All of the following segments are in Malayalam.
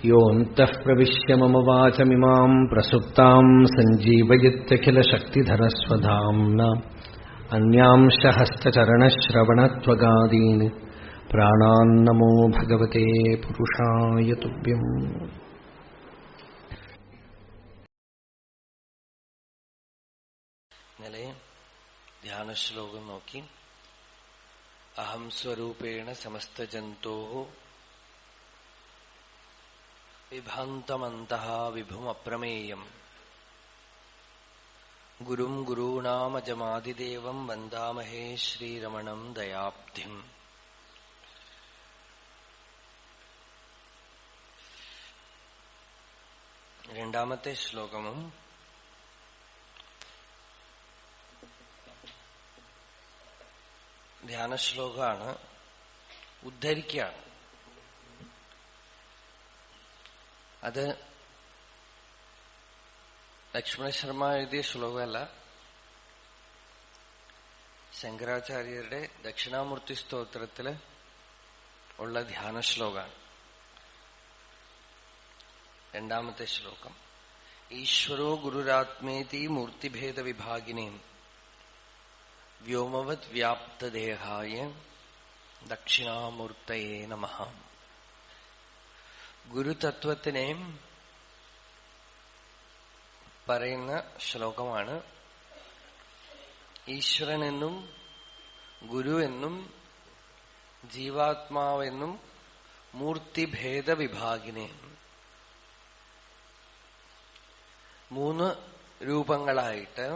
യോऽन्तः प्रविश्य मम वाचमिमाम् प्रसुप्ताम् सञ्जीवयत्यखिलशक्तिधरस्वधाम्ना अन्यांश हस्तचरणश्रवणत्वगादीन् प्राणान्नमो भगवते पुरुषाय तुभ्यम्. ഇന്നലെ ധ്യാനശ്ലോകം നോക്കി. അഹം സ്വരൂപേണ സമസ്തജന്തോഃ വിഭാന്തമന്തഃ വിഭുമപ്രമേയം ഗുരും ഗുരൂണാമജമാദിദേവം വന്ദാമഹേ ശ്രീരമണം ദയാബ്ധിം. രണ്ടാമത്തെ ശ്ലോകവും ധ്യാനശ്ലോകമാണ്, ഉദ്ധരിക്കുകയാണ്. അത് ലക്ഷ്മണശർമ്മ എഴുതിയ ശ്ലോകമല്ല, ശങ്കരാചാര്യരുടെ ദക്ഷിണാമൂർത്തി സ്തോത്രത്തില് ഉള്ള ധ്യാനശ്ലോകമാണ്. രണ്ടാമത്തെ ശ്ലോകം. ഈശ്വരോ ഗുരുരാത്മേതി മൂർത്തിഭേദ വിഭാഗിനേം വ്യോമവത് വ്യാപ്തദേഹായ ദക്ഷിണാമൂർത്തയേ നമഃ. ഗുരുതത്വത്തിനെ പറയുന്ന ശ്ലോകമാണ്. ഈശ്വരനെന്നും ഗുരു എന്നും ജീവാത്മാവെന്നും മൂർത്തിഭേദ വിഭാഗിനെ, മൂന്ന് രൂപങ്ങളായിട്ട്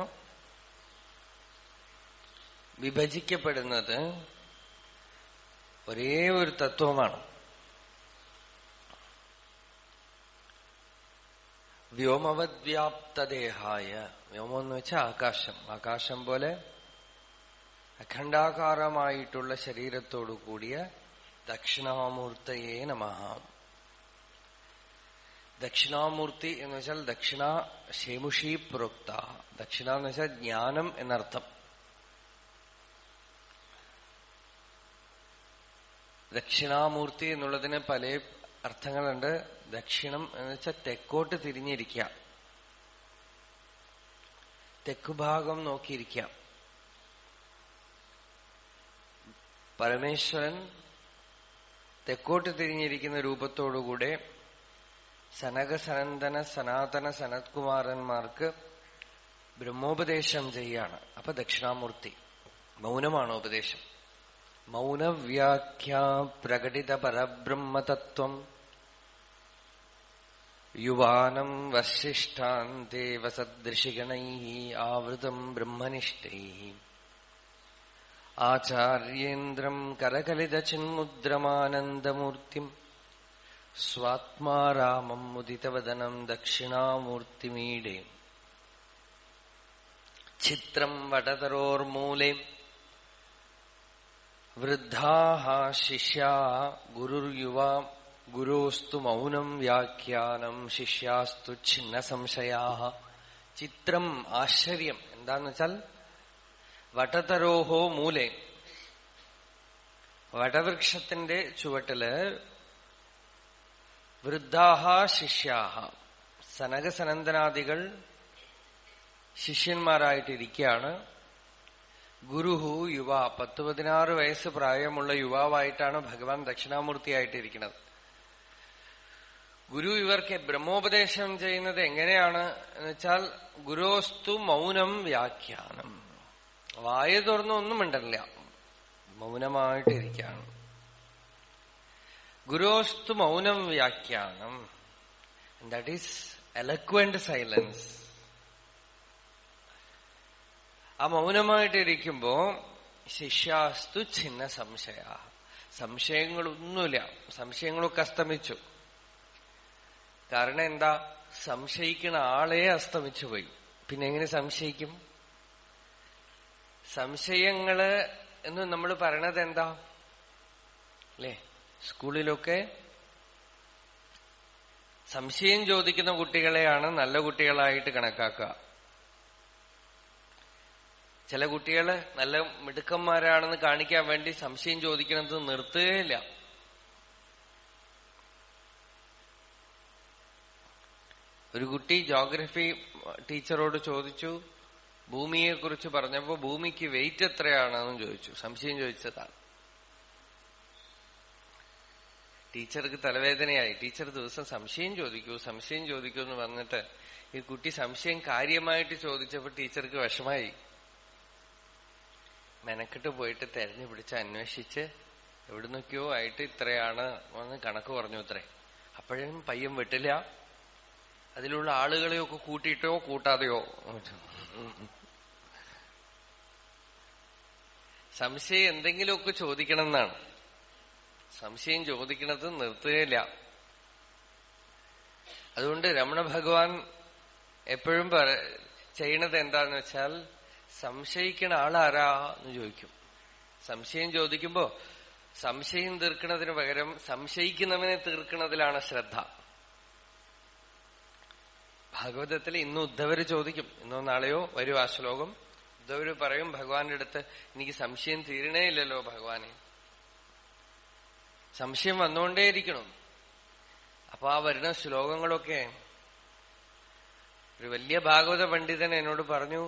വിഭജിക്കപ്പെടുന്നത് ഒരേ ഒരു തത്വമാണ്. വ്യോമവദ്വ്യാപ്തദേഹായ, വ്യോമം എന്ന് വെച്ചാൽ ആകാശം, ആകാശം പോലെ അഖണ്ഡാകാരമായിട്ടുള്ള ശരീരത്തോടു കൂടിയ ദക്ഷിണാമൂർത്തയേ നമഃ. ദക്ഷിണാമൂർത്തി എന്ന് വെച്ചാൽ ദക്ഷിണ ശേമുഷി പ്രോക്ത. ദക്ഷിണ എന്ന് വെച്ചാൽ ജ്ഞാനം എന്നർത്ഥം. ദക്ഷിണാമൂർത്തി എന്നുള്ളതിന് പല അർത്ഥങ്ങളുണ്ട്. ദക്ഷിണം എന്ന് വെച്ചാൽ തെക്കോട്ട് തിരിഞ്ഞിരിക്കുക, തെക്കുഭാഗം നോക്കിയിരിക്കുക. പരമേശ്വരൻ തെക്കോട്ട് തിരിഞ്ഞിരിക്കുന്ന രൂപത്തോടുകൂടെ സനക സനന്ദന സനാതന സനത്കുമാരന്മാർക്ക് ബ്രഹ്മോപദേശം ചെയ്യാണ്. അപ്പൊ ദക്ഷിണാമൂർത്തി മൗനമാണ് ഉപദേശം. മൗനവ്യാഖ്യാ പ്രകടിത പരബ്രഹ്മതത്വം യുവാനം വശിഷ്ഠാന്തേ വസദൃശിഗണൈഃ ആവൃതം ബ്രഹ്മനിഷ്ഠൈഃ ആചാര്യേന്ദ്രം കരകലിതചിന്മുദ്രമാനന്ദമൂർത്തിം സ്വാത്മാ രാമം മുദിതവദനം ദക്ഷിണാമൂർത്തിമീഡേ. ചിത്രം വടതരോർമൂലേ വൃദ്ധാഃ ശിഷ്യാ ഗുരുർയുവാ ഗുരോസ്തു മൗനം വ്യാഖ്യാനം ശിഷ്യാസ്തു ഛിന്ന സംശയാഃ. ചിത്രം, ആശ്ചര്യം. എന്താന്ന് വെച്ചാൽ വടതരോഹോ മൂലേ, വടവൃക്ഷത്തിന്റെ ചുവട്ടില് വൃദ്ധാഃ ശിഷ്യാഃ, സനകസനന്ദനാദികൾ ശിഷ്യന്മാരായിട്ടിരിക്കുകയാണ്. ഗുരുഹു യുവ, 10-16 വയസ്സ് പ്രായമുള്ള യുവാവായിട്ടാണ് ഭഗവാൻ ദക്ഷിണാമൂർത്തിയായിട്ടിരിക്കുന്നത്. ഗുരു ഇവർക്ക് ബ്രഹ്മോപദേശം ചെയ്യുന്നത് എങ്ങനെയാണ് എന്ന് വെച്ചാൽ ഗുരോസ്തു മൗനം വ്യാഖ്യാനം. വായ തുറന്ന് ഒന്നും മിണ്ടില്ല, മൗനമായിട്ടിരിക്കുകയാണ്. ഗുരോസ്തു മൗനം വ്യാഖ്യാനം, ദാറ്റ് ഈസ് എലക്വന്റ് സൈലൻസ്. ആ മൗനമായിട്ടിരിക്കുമ്പോ ശിഷ്യാസ്തു ഛിന്ന സംശയ, സംശയങ്ങളൊന്നുമില്ല, സംശയങ്ങളൊക്കെ അസ്തമിച്ചു. കാരണം എന്താ? സംശയിക്കുന്ന ആളെ അസ്തമിച്ചു പോയി. പിന്നെ എങ്ങനെ സംശയിക്കും? സംശയങ്ങള് എന്ന് നമ്മൾ പറയണത് എന്താ അല്ലേ? സ്കൂളിലൊക്കെ സംശയം ചോദിക്കുന്ന കുട്ടികളെയാണ് നല്ല കുട്ടികളായിട്ട് കണക്കാക്കുക. ചില കുട്ടികള് നല്ല മിടുക്കന്മാരാണെന്ന് കാണിക്കാൻ വേണ്ടി സംശയം ചോദിക്കുന്നത് നിർത്തുകയില്ല. ഒരു കുട്ടി ജോഗ്രഫി ടീച്ചറോട് ചോദിച്ചു, ഭൂമിയെക്കുറിച്ച് പറഞ്ഞപ്പോ ഭൂമിക്ക് വെയിറ്റ് എത്രയാണെന്ന് ചോദിച്ചു. സംശയം ചോദിച്ചതാണ്. ടീച്ചർക്ക് തലവേദനയായി. ടീച്ചർ ദിവസം സംശയം ചോദിക്കൂ എന്ന് പറഞ്ഞിട്ട് ഈ കുട്ടി സംശയം കാര്യമായിട്ട് ചോദിച്ചപ്പോ ടീച്ചർക്ക് വിഷമായി. മെനക്കെട്ട് പോയിട്ട് തെരഞ്ഞു പിടിച്ച് അന്വേഷിച്ച് എവിടുന്നൊക്കെയോ ആയിട്ട് ഇത്രയാണ് എന്ന് കണക്ക് പറഞ്ഞു ഇത്രേ. അപ്പോഴും പയ്യൻ വിട്ടില്ല. അതിലുള്ള ആളുകളെയൊക്കെ കൂട്ടിയിട്ടോ കൂട്ടാതെയോ. സംശയം എന്തെങ്കിലുമൊക്കെ ചോദിക്കണം എന്നാണ്. സംശയം ചോദിക്കണത് നിർത്തുകയില്ല. അതുകൊണ്ട് രമണ ഭഗവാൻ എപ്പോഴും ചെയ്യണത് എന്താന്ന് വെച്ചാൽ, സംശയിക്കണ ആളാരാ എന്ന് ചോദിക്കും. സംശയം ചോദിക്കുമ്പോ സംശയം തീർക്കണതിന് പകരം സംശയിക്കുന്നവനെ തീർക്കണതിലാണ് ശ്രദ്ധ. ഭാഗവതത്തിൽ ഇന്ന് ഉദ്ധവര് ചോദിക്കും, ഇന്നോ നാളെയോ വരും ആ ശ്ലോകം. ഉദ്ധവര് പറയും ഭഗവാന്റെ അടുത്ത്, എനിക്ക് സംശയം തീരണേ ഇല്ലല്ലോ ഭഗവാനെ, സംശയം വന്നുകൊണ്ടേയിരിക്കണം. അപ്പൊ ആ വരുന്ന ശ്ലോകങ്ങളൊക്കെ ഒരു വലിയ ഭാഗവത പണ്ഡിതൻ എന്നോട് പറഞ്ഞു,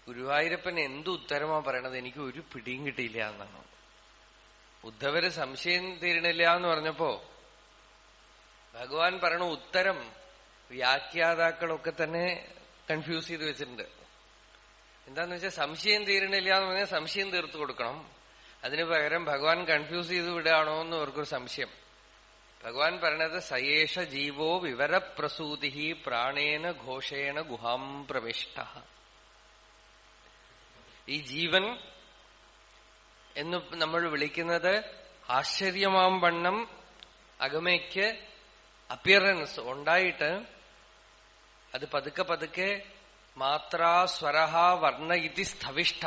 ഗുരുവായൂരപ്പൻ എന്ത് ഉത്തരമാ പറയണത്, എനിക്ക് ഒരു പിടിയും കിട്ടിയില്ല എന്നാണ്. ഉദ്ധവര് സംശയം തീരണില്ല എന്ന് പറഞ്ഞപ്പോ ഭഗവാൻ പറയണ ഉത്തരം വ്യാഖ്യാതാക്കളൊക്കെ തന്നെ കൺഫ്യൂസ് ചെയ്ത് വെച്ചിട്ടുണ്ട്. എന്താന്ന് വെച്ചാൽ, സംശയം തീരണില്ല എന്ന് പറഞ്ഞാൽ സംശയം തീർത്തു കൊടുക്കണം. അതിനു പകരം ഭഗവാൻ കൺഫ്യൂസ് ചെയ്ത് വിടുകയാണോ എന്ന് അവർക്കൊരു സംശയം. ഭഗവാൻ പറയണത്, സയേഷ ജീവോ വിവരപ്രസൂതി പ്രാണേന ഘോഷേണ ഗുഹാം പ്രവിഷ്ട. ഈ ജീവൻ എന്ന് നമ്മൾ വിളിക്കുന്നത് ആശ്ചര്യമാം വണ്ണം അകമയ്ക്ക് അപ്പിയറൻസ് ഉണ്ടായിട്ട് അത് പതുക്കെ പതുക്കെ മാത്രാ സ്വരഹ വർണ്ണ ഇതി സ്ഥവിഷ്ഠ,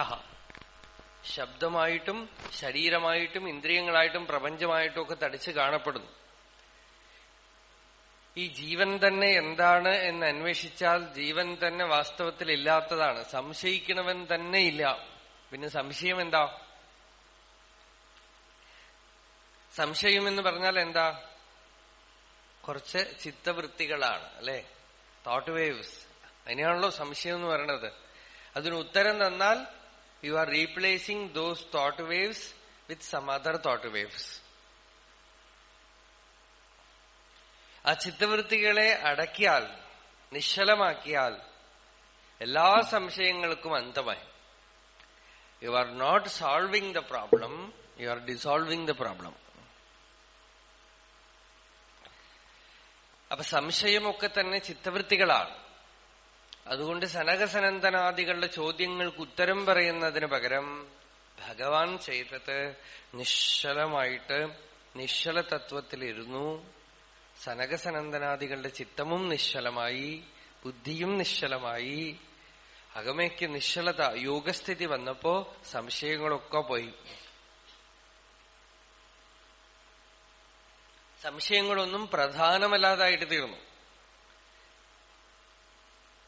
ശബ്ദമായിട്ടും ശരീരമായിട്ടും ഇന്ദ്രിയങ്ങളായിട്ടും പ്രപഞ്ചമായിട്ടും ഒക്കെ തടിച്ച് കാണപ്പെടുന്നു. ഈ ജീവൻ തന്നെ എന്താണ് എന്ന് അന്വേഷിച്ചാൽ ജീവൻ തന്നെ വാസ്തവത്തിൽ ഇല്ലാത്തതാണ്. സംശയിക്കണവൻ തന്നെ ഇല്ല. പിന്നെ സംശയം എന്താ? സംശയം എന്ന് പറഞ്ഞാൽ എന്താ? കുറച്ച് ചിത്തവൃത്തികളാണ്, അല്ലെ? Thought waves. അതിനാണല്ലോ സംശയം എന്ന് പറയണത്. അതിന് ഉത്തരം തന്നാൽ you are replacing those thought waves with some other thought waves. ആ ചിത്തവൃത്തികളെ അടക്കിയാൽ, നിശ്ചലമാക്കിയാൽ എല്ലാ സംശയങ്ങൾക്കും അന്തമായി. You are not solving the problem, you are dissolving the problem. അപ്പൊ സംശയമൊക്കെ തന്നെ ചിത്തവൃത്തികളാണ്. അതുകൊണ്ട് സനകസനന്ദനാദികളുടെ ചോദ്യങ്ങൾക്ക് ഉത്തരം പറയുന്നതിന് പകരം ഭഗവാൻ ചെയ്തത് നിശ്ചലമായിട്ട് നിശ്ചല തത്വത്തിലിരുന്നു. സനകസനന്ദനാദികളുടെ ചിത്തമും നിശ്ചലമായി, ബുദ്ധിയും നിശ്ചലമായി. അകമയ്ക്ക് നിശ്ചലത, യോഗസ്ഥിതി വന്നപ്പോ സംശയങ്ങളൊക്കെ പോയി. സംശയങ്ങളൊന്നും പ്രധാനമല്ലാതായിട്ട് തീർന്നു.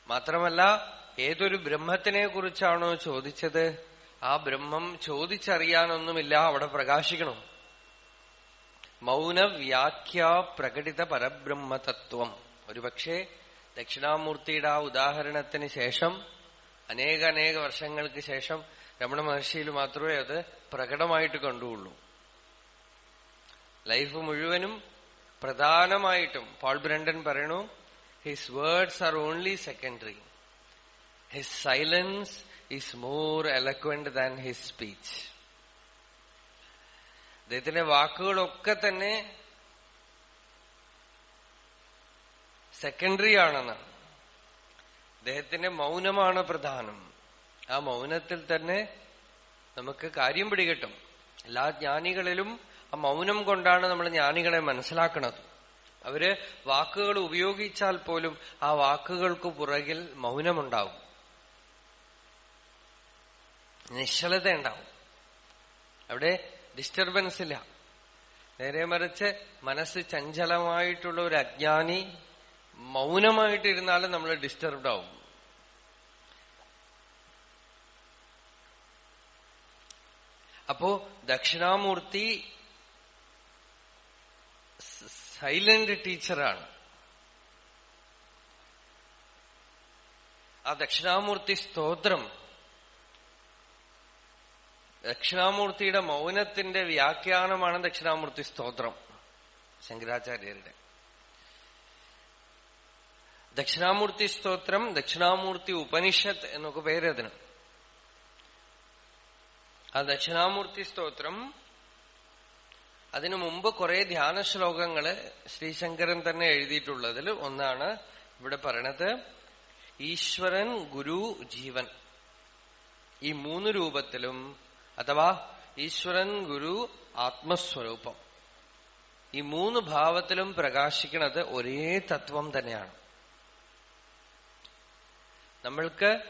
മാത്രമല്ല, ഏതൊരു ബ്രഹ്മത്തിനെ കുറിച്ചാണോ ചോദിച്ചത്, ആ ബ്രഹ്മം ചോദിച്ചറിയാനൊന്നുമില്ല, അവിടെ പ്രകാശിക്കണം. മൗന വ്യാഖ്യാ പ്രകടിത പരബ്രഹ്മതത്വം. ഒരുപക്ഷെ ദക്ഷിണാമൂർത്തിയുടെ ആ ഉദാഹരണത്തിന് ശേഷം, അനേക വർഷങ്ങൾക്ക് ശേഷം രമണ മഹർഷിയിൽ മാത്രമേ അത് പ്രകടമായിട്ട് കണ്ടുള്ളൂ. ലൈഫ് മുഴുവനും പ്രധാനമായിട്ടും പോൾ ബ്രണ്ടൻ പറയണു, his words are only secondary, his silence is more eloquent than his speech. അദ്ദേഹത്തിന്റെ വാക്കുകളൊക്കെ തന്നെ സെക്കൻഡറി ആണെന്നാണ്. അദ്ദേഹത്തിന്റെ മൗനമാണ് പ്രധാനം. ആ മൗനത്തിൽ തന്നെ നമുക്ക് കാര്യം പിടികിട്ടും. എല്ലാ ജ്ഞാനികളിലും ആ മൗനം കൊണ്ടാണ് നമ്മൾ ജ്ഞാനികളെ മനസ്സിലാക്കുന്നത്. അവര് വാക്കുകൾ ഉപയോഗിച്ചാൽ പോലും ആ വാക്കുകൾക്ക് പുറകിൽ മൗനമുണ്ടാവും, നിശ്ചലത ഉണ്ടാവും. അവിടെ ഡിസ്റ്റർബൻസ് ഇല്ല. നേരെ മറിച്ച് മനസ്സ് ചഞ്ചലമായിട്ടുള്ള ഒരു അജ്ഞാനി മൗനമായിട്ടിരുന്നാലും നമ്മൾ ഡിസ്റ്റർബ്ഡ് ആവും. അപ്പോ ദക്ഷിണാമൂർത്തി സൈലന്റ് ടീച്ചറാണ്. ആ ദക്ഷിണാമൂർത്തി സ്തോത്രം, ദക്ഷിണാമൂർത്തിയുടെ മൗനത്തിന്റെ വ്യാഖ്യാനമാണ് ദക്ഷിണാമൂർത്തി സ്തോത്രം ശങ്കരാചാര്യരുടെ. ദക്ഷിണാമൂർത്തി സ്തോത്രം, ദക്ഷിണാമൂർത്തി ഉപനിഷത്ത് എന്നൊക്കെ പേര് അതിന്. ആ ദക്ഷിണാമൂർത്തി സ്തോത്രം, അതിനു മുമ്പ് കുറെ ധ്യാന ശ്ലോകങ്ങള് ശ്രീശങ്കരൻ തന്നെ എഴുതിയിട്ടുള്ളതിൽ ഒന്നാണ് ഇവിടെ പറയണത്. ഈശ്വരൻ, ഗുരു, ജീവൻ, ഈ മൂന്ന് രൂപത്തിലും, അഥവാ ഈശ്വരൻ, ഗുരു, ആത്മസ്വരൂപം, ഈ മൂന്ന് ഭാവത്തിലും പ്രകാശിക്കുന്നത് ഒരേ തത്വം തന്നെയാണ്. നമ്മൾക്ക്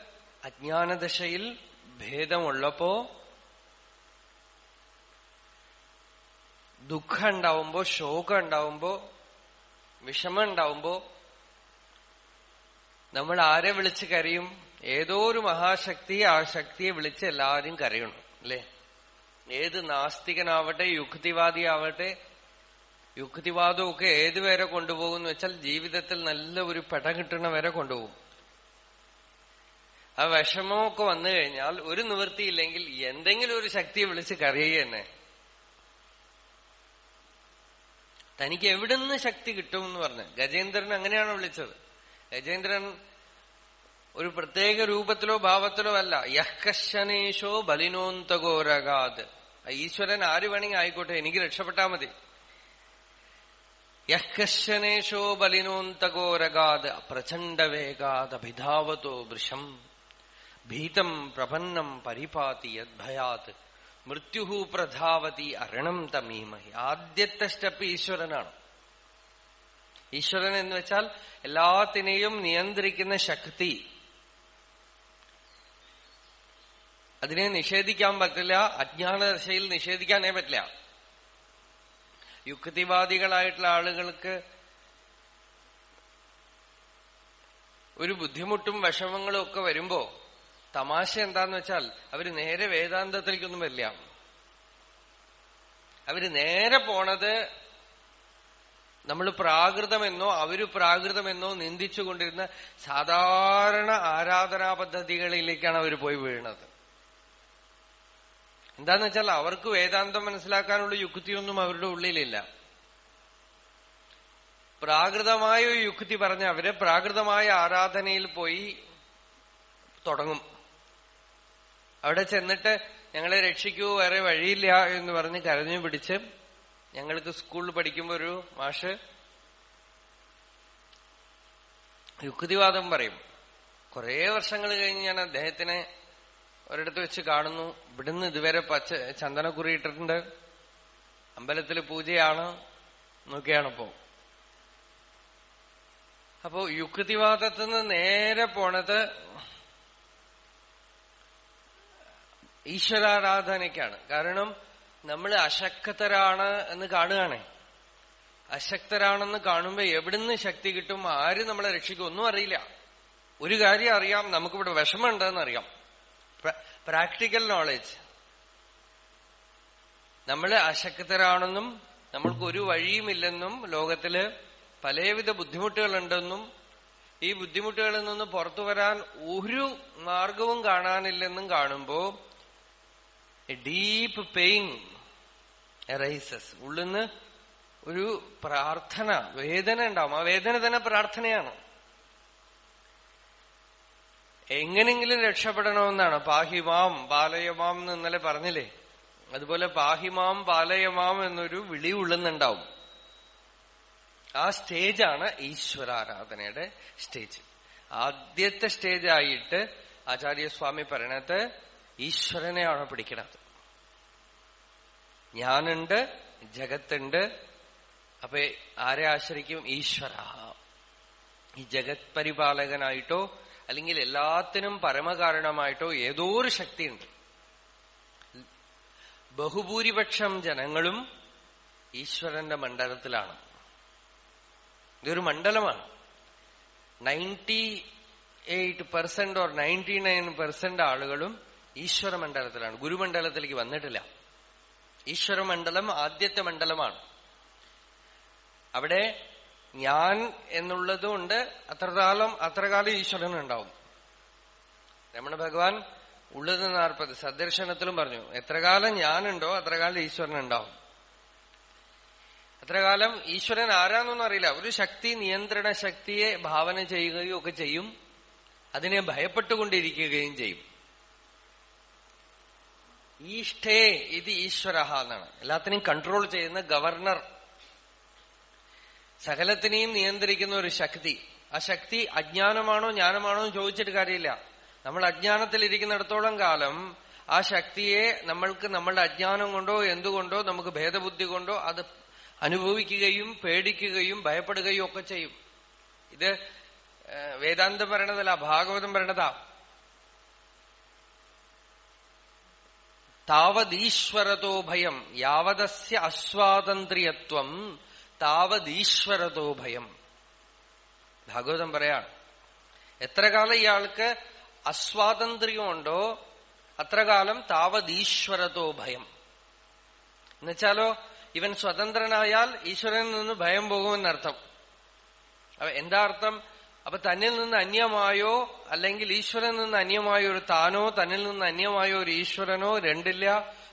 അജ്ഞാനദശയിൽ ഭേദമുള്ളപ്പോ, ദുഃഖം ഉണ്ടാവുമ്പോ, ശോകം ഉണ്ടാവുമ്പോ, വിഷമം ഉണ്ടാവുമ്പോ നമ്മൾ ആരെ വിളിച്ച് കരയും? ഏതോ ഒരു മഹാശക്തി, ആ ശക്തിയെ വിളിച്ച് എല്ലാവരും കരയണം, അല്ലേ? ഏത് നാസ്തികനാവട്ടെ, യുക്തിവാദിയാവട്ടെ, യുക്തിവാദമൊക്കെ ഏതുവരെ കൊണ്ടുപോകുമെന്ന് വെച്ചാൽ ജീവിതത്തിൽ നല്ല ഒരു പെട കിട്ടണ വരെ കൊണ്ടുപോകും. ആ വിഷമമൊക്കെ വന്നു കഴിഞ്ഞാൽ ഒരു നിവൃത്തിയില്ലെങ്കിൽ എന്തെങ്കിലും ഒരു ശക്തിയെ വിളിച്ച് കരയുക തന്നെ. തനിക്ക് എവിടുന്ന് ശക്തി കിട്ടുമെന്ന് പറഞ്ഞ് ഗജേന്ദ്രൻ അങ്ങനെയാണ് വിളിച്ചത്. ഗജേന്ദ്രൻ ഒരു പ്രത്യേക രൂപത്തിലോ ഭാവത്തിലോ അല്ല. യഹ്കശനേശോ ബലിനോന്തകോരകാത്. ഈശ്വരൻ ആര് വേണമെങ്കിൽ ആയിക്കോട്ടെ, എനിക്ക് രക്ഷപ്പെട്ടാ മതി. യഹ്കശനേശോ ബലിനോന്തകോരകാത് പ്രചണ്ഡവേഗാത് അഭിധാവതോ വൃഷം ഭീതം പ്രപന്നം പരിപാതി യദ്ഭയാത് മൃത്യുഹു പ്രധാവതി അരണം തമീമഹി. ആദ്യത്തെ സ്റ്റെപ്പ് ഈശ്വരനാണ്. ഈശ്വരൻ എന്ന് വെച്ചാൽ എല്ലാത്തിനെയും നിയന്ത്രിക്കുന്ന ശക്തി. അതിനെ നിഷേധിക്കാൻ പറ്റില്ല. അജ്ഞാനദശയിൽ നിഷേധിക്കാനേ പറ്റില്ല. യുക്തിവാദികളായിട്ടുള്ള ആളുകൾക്ക് ഒരു ബുദ്ധിമുട്ടും വിഷമങ്ങളും ഒക്കെ വരുമ്പോ തമാശ എന്താന്ന് വെച്ചാൽ അവര് നേരെ വേദാന്തത്തിലേക്കൊന്നും വരില്ല. അവര് നേരെ പോണത് നമ്മൾ പ്രാകൃതമെന്നോ അവര് പ്രാകൃതമെന്നോ നിന്ദിച്ചുകൊണ്ടിരുന്ന സാധാരണ ആരാധനാ പദ്ധതികളിലേക്കാണ് അവർ പോയി വീഴുന്നത്. എന്താന്ന് വെച്ചാൽ അവർക്ക് വേദാന്തം മനസ്സിലാക്കാനുള്ള യുക്തിയൊന്നും അവരുടെ ഉള്ളിലില്ല. പ്രാകൃതമായ ഒരു യുക്തി പറഞ്ഞ അവര് പ്രാകൃതമായ ആരാധനയിൽ പോയി തുടങ്ങും. അവിടെ ചെന്നിട്ട് ഞങ്ങളെ രക്ഷിക്കൂ, വേറെ വഴിയില്ല എന്ന് പറഞ്ഞ് കരഞ്ഞു പിടിച്ച്, ഞങ്ങൾക്ക് സ്കൂളിൽ പഠിക്കുമ്പോ ഒരു മാഷ് യുക്തിവാദം പറയും. കുറെ വർഷങ്ങൾ കഴിഞ്ഞ് ഞാൻ അദ്ദേഹത്തിനെ ഒരിടത്ത് വെച്ച് കാണുന്നു. ഇവിടുന്ന് ഇതുവരെ ചന്ദനക്കുറി ഇട്ടിട്ടുണ്ട്, അമ്പലത്തിൽ പൂജയാണ് എന്നൊക്കെയാണിപ്പോ. അപ്പോ യുക്തിവാദത്തിന് നേരെ പോണത് ഈശ്വരാരാധനയ്ക്കാണ്. കാരണം നമ്മൾ അശക്തരാണ് എന്ന് കാണുകയാണേ. അശക്തരാണെന്ന് കാണുമ്പോ എവിടുന്ന് ശക്തി കിട്ടും, ആര് നമ്മളെ രക്ഷിക്കും ഒന്നും അറിയില്ല. ഒരു കാര്യം അറിയാം, നമുക്കിവിടെ വിഷമമുണ്ടെന്ന് അറിയാം. Practical knowledge. നമ്മൾ അശക്തരാണെന്നും നമ്മൾക്കൊരു വഴിയുമില്ലെന്നും ലോകത്തില് പലവിധ ബുദ്ധിമുട്ടുകളുണ്ടെന്നും ഈ ബുദ്ധിമുട്ടുകളിൽ നിന്ന് പുറത്തു വരാൻ ഒരു മാർഗവും കാണാനില്ലെന്നും കാണുമ്പോ ഡീപ്പ് പെയിൻ എറൈസസ്. ഉള്ളിന്ന് ഒരു പ്രാർത്ഥന, വേദന ഉണ്ടാവും. ആ വേദന തന്നെ പ്രാർത്ഥനയാണ്. എങ്ങനെങ്കിലും രക്ഷപ്പെടണമെന്നാണ്. പാഹിമാം പാലയമാം എന്ന് ഇന്നലെ പറഞ്ഞില്ലേ, അതുപോലെ പാഹിമാം പാലയമാം എന്നൊരു വിളി ഉള്ളുന്നുണ്ടാവും. ആ സ്റ്റേജാണ് ഈശ്വരാരാധനയുടെ സ്റ്റേജ്. ആദ്യത്തെ സ്റ്റേജായിട്ട് ആചാര്യസ്വാമി പറയണത് ഈശ്വരനെയാണ് പിടിക്കണത്. ഞാനുണ്ട്, ജഗത്തുണ്ട്. അപ്പൊ ആരെ ആശ്രയിക്കും? ഈശ്വര. ഈ ജഗത് പരിപാലകനായിട്ടോ അല്ലെങ്കിൽ എല്ലാത്തിനും പരമകാരണമായിട്ടോ ഏതോ ഒരു ശക്തിയുണ്ട്. ബഹുഭൂരിപക്ഷം ജനങ്ങളും ഈശ്വരന്റെ മണ്ഡലത്തിലാണ്. ഇതൊരു മണ്ഡലമാണ്. 98% or 99% ആളുകളും ഈശ്വര മണ്ഡലത്തിലാണ്, ഗുരുമണ്ഡലത്തിലേക്ക് വന്നിട്ടില്ല. ഈശ്വരമണ്ഡലം ആദ്യത്തെ മണ്ഡലമാണ്. അവിടെ ഞാൻ എന്നുള്ളതുകൊണ്ട് അത്രകാലം ഈശ്വരൻ ഉണ്ടാവും. രമണ ഭഗവാൻ ഉള്ളത് 40 സദർശനത്തിലും പറഞ്ഞു, എത്ര കാലം ഞാനുണ്ടോ അത്ര കാലം ഈശ്വരൻ ഉണ്ടാവും. അത്ര കാലം ഈശ്വരൻ ആരാന്നൊന്നും അറിയില്ല. ഒരു ശക്തി നിയന്ത്രണ ശക്തിയെ ഭാവന ചെയ്യുകയും ഒക്കെ ചെയ്യും, അതിനെ ഭയപ്പെട്ടുകൊണ്ടിരിക്കുകയും ചെയ്യും. ഈഷ്ഠേ ഇത് ഈശ്വര എന്നാണ്. എല്ലാത്തിനെയും കൺട്രോൾ ചെയ്യുന്ന ഗവർണർ, സകലത്തിനെയും നിയന്ത്രിക്കുന്ന ഒരു ശക്തി. ആ ശക്തി അജ്ഞാനമാണോ ജ്ഞാനമാണോ എന്ന് ചോദിച്ചിട്ട് കാര്യമില്ല. നമ്മൾ അജ്ഞാനത്തിലിരിക്കുന്നിടത്തോളം കാലം ആ ശക്തിയെ നമ്മൾക്ക് നമ്മളുടെ അജ്ഞാനം കൊണ്ടോ എന്തുകൊണ്ടോ നമുക്ക് ഭേദബുദ്ധി കൊണ്ടോ അത് അനുഭവിക്കുകയും പേടിക്കുകയും ഭയപ്പെടുകയും ഒക്കെ ചെയ്യും. ഇത് വേദാന്തം പറയണതല്ല, ഭാഗവതം പറയണതാ. താവദീശ്വരതോ ഭയം യാവദസ്യ അസ്വാതന്ത്ര്യത്വം താവദീശ്വരതോ ഭയം. ഭാഗവതം പറയാണ്, എത്ര കാലം ഇയാൾക്ക് അസ്വാതന്ത്ര്യമുണ്ടോ അത്ര കാലം താവദീശ്വരതോ ഭയം. എന്നുവെച്ചാലോ ഇവൻ സ്വതന്ത്രനായാൽ ഈശ്വരനിൽ നിന്ന് ഭയം പോകുമെന്നർത്ഥം. എന്താ അർത്ഥം? അപ്പൊ തന്നിൽ നിന്ന് അന്യമായോ അല്ലെങ്കിൽ ഈശ്വരനിൽ നിന്ന് അന്യമായോ ഒരു താനോ തന്നിൽ നിന്ന് അന്യമായോ ഒരു ഈശ്വരനോ രണ്ടില്ല,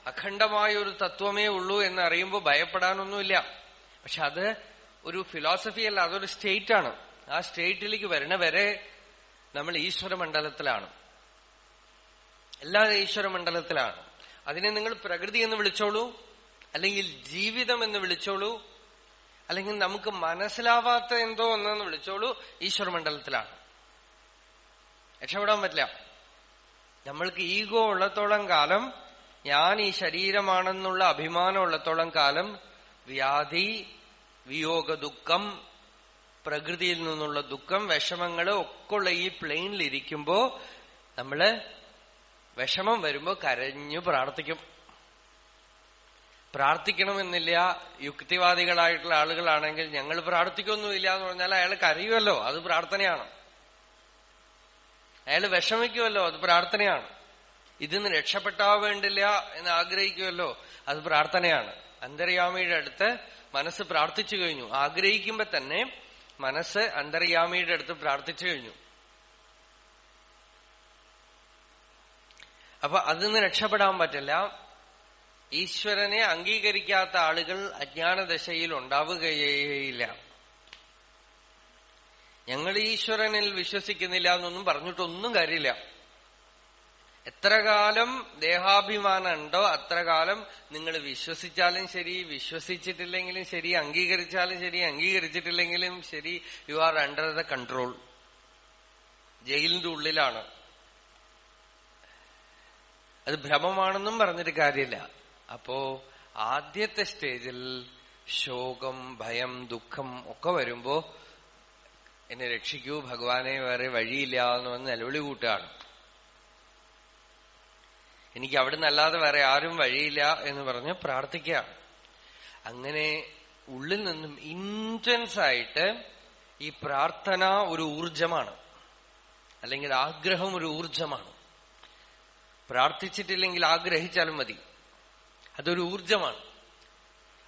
അഖണ്ഡമായ ഒരു തത്വമേ ഉള്ളൂ എന്നറിയുമ്പോൾ ഭയപ്പെടാനൊന്നുമില്ല. പക്ഷെ അത് ഒരു ഫിലോസഫി അല്ല, അതൊരു സ്റ്റേറ്റ് ആണ്. ആ സ്റ്റേറ്റിലേക്ക് വരണ വരെ നമ്മൾ ഈശ്വരമണ്ഡലത്തിലാണ്, എല്ലാം ഈശ്വരമണ്ഡലത്തിലാണ്. അതിനെ നിങ്ങൾ പ്രകൃതി എന്ന് വിളിച്ചോളൂ, അല്ലെങ്കിൽ ജീവിതം എന്ന് വിളിച്ചോളൂ, അല്ലെങ്കിൽ നമുക്ക് മനസ്സിലാവാത്ത എന്തോ ഒന്നെന്ന് വിളിച്ചോളൂ, ഈശ്വരമണ്ഡലത്തിലാണ്. രക്ഷപ്പെടാൻ പറ്റില്ല. നമ്മൾക്ക് ഈഗോ ഉള്ളത്തോളം കാലം, ഞാൻ ഈ ശരീരമാണെന്നുള്ള അഭിമാനം ഉള്ളത്തോളം കാലം വ്യാധി, വിയോഗ ദുഃഖം, പ്രകൃതിയിൽ നിന്നുള്ള ദുഃഖം, വിഷമങ്ങൾ ഒക്കെ ഉള്ള ഈ പ്ലെയിനിലിരിക്കുമ്പോ നമ്മള് വിഷമം വരുമ്പോ കരഞ്ഞു പ്രാർത്ഥിക്കും. പ്രാർത്ഥിക്കണമെന്നില്ല. യുക്തിവാദികളായിട്ടുള്ള ആളുകളാണെങ്കിൽ ഞങ്ങൾ പ്രാർത്ഥിക്കൊന്നുമില്ല എന്ന് പറഞ്ഞാൽ അയാൾ കരയുമല്ലോ, അത് പ്രാർത്ഥനയാണ്. അയാൾ വിഷമിക്കുമല്ലോ, അത് പ്രാർത്ഥനയാണ്. ഇതിന്ന് രക്ഷപ്പെട്ടാ വേണ്ടില്ല എന്ന് ആഗ്രഹിക്കുമല്ലോ, അത് പ്രാർത്ഥനയാണ്. അന്തര്യാമിയുടെ അടുത്ത് മനസ്സ് പ്രാർത്ഥിച്ചു കഴിഞ്ഞു. ആഗ്രഹിക്കുമ്പോ തന്നെ മനസ്സ് അന്തര്യാമിയുടെ അടുത്ത് പ്രാർത്ഥിച്ചു കഴിഞ്ഞു. അപ്പൊ അതിന്ന് രക്ഷപ്പെടാൻ പറ്റില്ല. ഈശ്വരനെ അംഗീകരിക്കാത്ത ആളുകൾ അജ്ഞാനദശയിൽ ഉണ്ടാവുകയേയില്ല. ഞങ്ങൾ ഈശ്വരനിൽ വിശ്വസിക്കുന്നില്ല എന്നൊന്നും പറഞ്ഞിട്ടൊന്നും കാര്യമില്ല. എത്ര കാലം ദേഹാഭിമാനം ഉണ്ടോ അത്ര കാലം നിങ്ങൾ വിശ്വസിച്ചാലും ശരി, വിശ്വസിച്ചിട്ടില്ലെങ്കിലും ശരി, അംഗീകരിച്ചാലും ശരി, അംഗീകരിച്ചിട്ടില്ലെങ്കിലും ശരി, you are under the control. ജയിലിന്റെ ഉള്ളിലാണ്. അത് ഭ്രമമാണെന്നും പറഞ്ഞിട്ട് കാര്യമില്ല. അപ്പോ ആദ്യത്തെ സ്റ്റേജിൽ ശോകം, ഭയം, ദുഃഖം ഒക്കെ വരുമ്പോ എന്നെ രക്ഷിക്കൂ ഭഗവാനെ, വേറെ വഴിയില്ല എന്ന് വന്ന് നിലവിളി കൂട്ടുകയാണ്. എനിക്ക് അവിടുന്ന് അല്ലാതെ വേറെ ആരും വഴിയില്ല എന്ന് പറഞ്ഞ് പ്രാർത്ഥിക്കുക. അങ്ങനെ ഉള്ളിൽ നിന്നും ഇന്റൻസ് ആയിട്ട് ഈ പ്രാർത്ഥന ഒരു ഊർജമാണ്, അല്ലെങ്കിൽ ആഗ്രഹം ഒരു ഊർജമാണ്. പ്രാർത്ഥിച്ചിട്ടില്ലെങ്കിൽ ആഗ്രഹിച്ചാലും മതി, അതൊരു ഊർജമാണ്.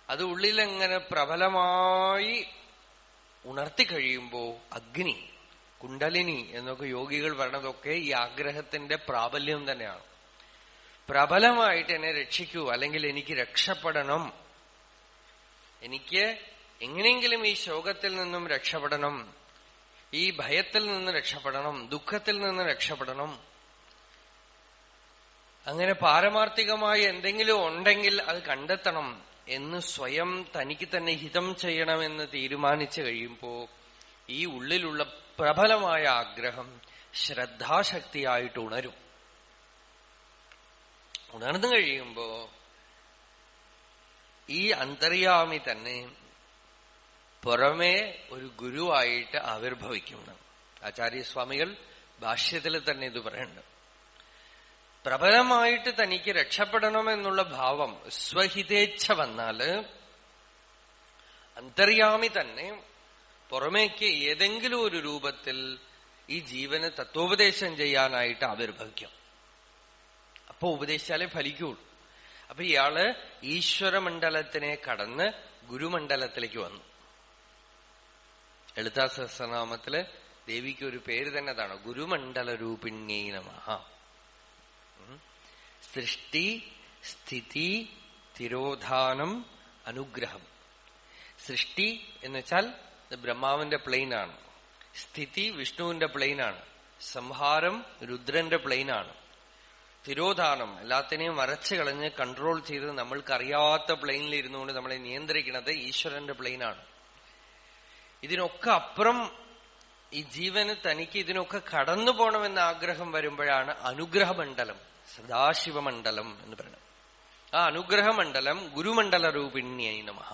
അത് ഉള്ളിലെങ്ങനെ പ്രബലമായി ഉണർത്തിക്കഴിയുമ്പോ അഗ്നി, കുണ്ടലിനി എന്നൊക്കെ യോഗികൾ പറഞ്ഞതൊക്കെ ഈ ആഗ്രഹത്തിന്റെ പ്രാബല്യം തന്നെയാണ്. പ്രബലമായിട്ട് എന്നെ രക്ഷിക്കൂ, അല്ലെങ്കിൽ എനിക്ക് രക്ഷപ്പെടണം, എനിക്ക് എങ്ങനെയെങ്കിലും ഈ ശോകത്തിൽ നിന്നും രക്ഷപ്പെടണം, ഈ ഭയത്തിൽ നിന്ന് രക്ഷപ്പെടണം, ദുഃഖത്തിൽ നിന്ന് രക്ഷപ്പെടണം. അങ്ങനെ പാരമാർത്ഥികമായി എന്തെങ്കിലും ഉണ്ടെങ്കിൽ അത് കണ്ടെത്തണം എന്ന് സ്വയം തനിക്ക് തന്നെ ഹിതം ചെയ്യണമെന്ന് തീരുമാനിച്ചു കഴിയുമ്പോ ഈ ഉള്ളിലുള്ള പ്രബലമായ ആഗ്രഹം ശ്രദ്ധാശക്തിയായിട്ട് ഉണരും. ഉണർന്നു കഴിയുമ്പോ ഈ അന്തര്യാമി തന്നെ പുറമേ ഒരു ഗുരുവായിട്ട് ആവിർഭവിക്കുന്നു. ആചാര്യസ്വാമികൾ ഭാഷ്യത്തിൽ തന്നെ ഇത് പറയുന്നുണ്ട്. പ്രബലമായിട്ട് തനിക്ക് രക്ഷപ്പെടണമെന്നുള്ള ഭാവം, സ്വഹിതേച്ഛ വന്നാല് അന്തര്യാമി തന്നെ പുറമേക്ക് ഏതെങ്കിലും ഒരു രൂപത്തിൽ ഈ ജീവന് തത്വോപദേശം ചെയ്യാനായിട്ട് ആവിർഭവിക്കും. അപ്പൊ ഉപദേശിച്ചാലേ ഫലിക്കുള്ളൂ. അപ്പൊ ഇയാള് ഈശ്വരമണ്ഡലത്തിനെ കടന്ന് ഗുരുമണ്ഡലത്തിലേക്ക് വന്നു. ലളിതാ സഹസ്രനാമത്തില് ദേവിക്ക് ഒരു പേര് തന്നെ അതാണ്, ഗുരുമണ്ഡല രൂപിണ്യൈ നമഃ. സൃഷ്ടി, സ്ഥിതി, തിരോധാനം, അനുഗ്രഹം. സൃഷ്ടി എന്ന് വെച്ചാൽ ബ്രഹ്മാവിന്റെ പ്ലെയിനാണ്, സ്ഥിതി വിഷ്ണുവിന്റെ പ്ലെയിനാണ്, സംഹാരം രുദ്രന്റെ പ്ലെയിനാണ്, തിരോധാനം എല്ലാത്തിനെയും വരച്ചു കളഞ്ഞ് കൺട്രോൾ ചെയ്ത് നമ്മൾക്കറിയാത്ത പ്ലെയിനിൽ ഇരുന്നുകൊണ്ട് നമ്മളെ നിയന്ത്രിക്കുന്നത് ഈശ്വരന്റെ പ്ലെയിനാണ്. ഇതിനൊക്കെ അപ്പുറം ഈ ജീവന് തനിക്ക് ഇതിനൊക്കെ കടന്നു പോകണമെന്ന ആഗ്രഹം വരുമ്പോഴാണ് അനുഗ്രഹമണ്ഡലം, സദാശിവമണ്ഡലം എന്ന് പറയുന്നത്. ആ അനുഗ്രഹമണ്ഡലം ഗുരുമണ്ഡല രൂപിണ്യൈ നമഃ.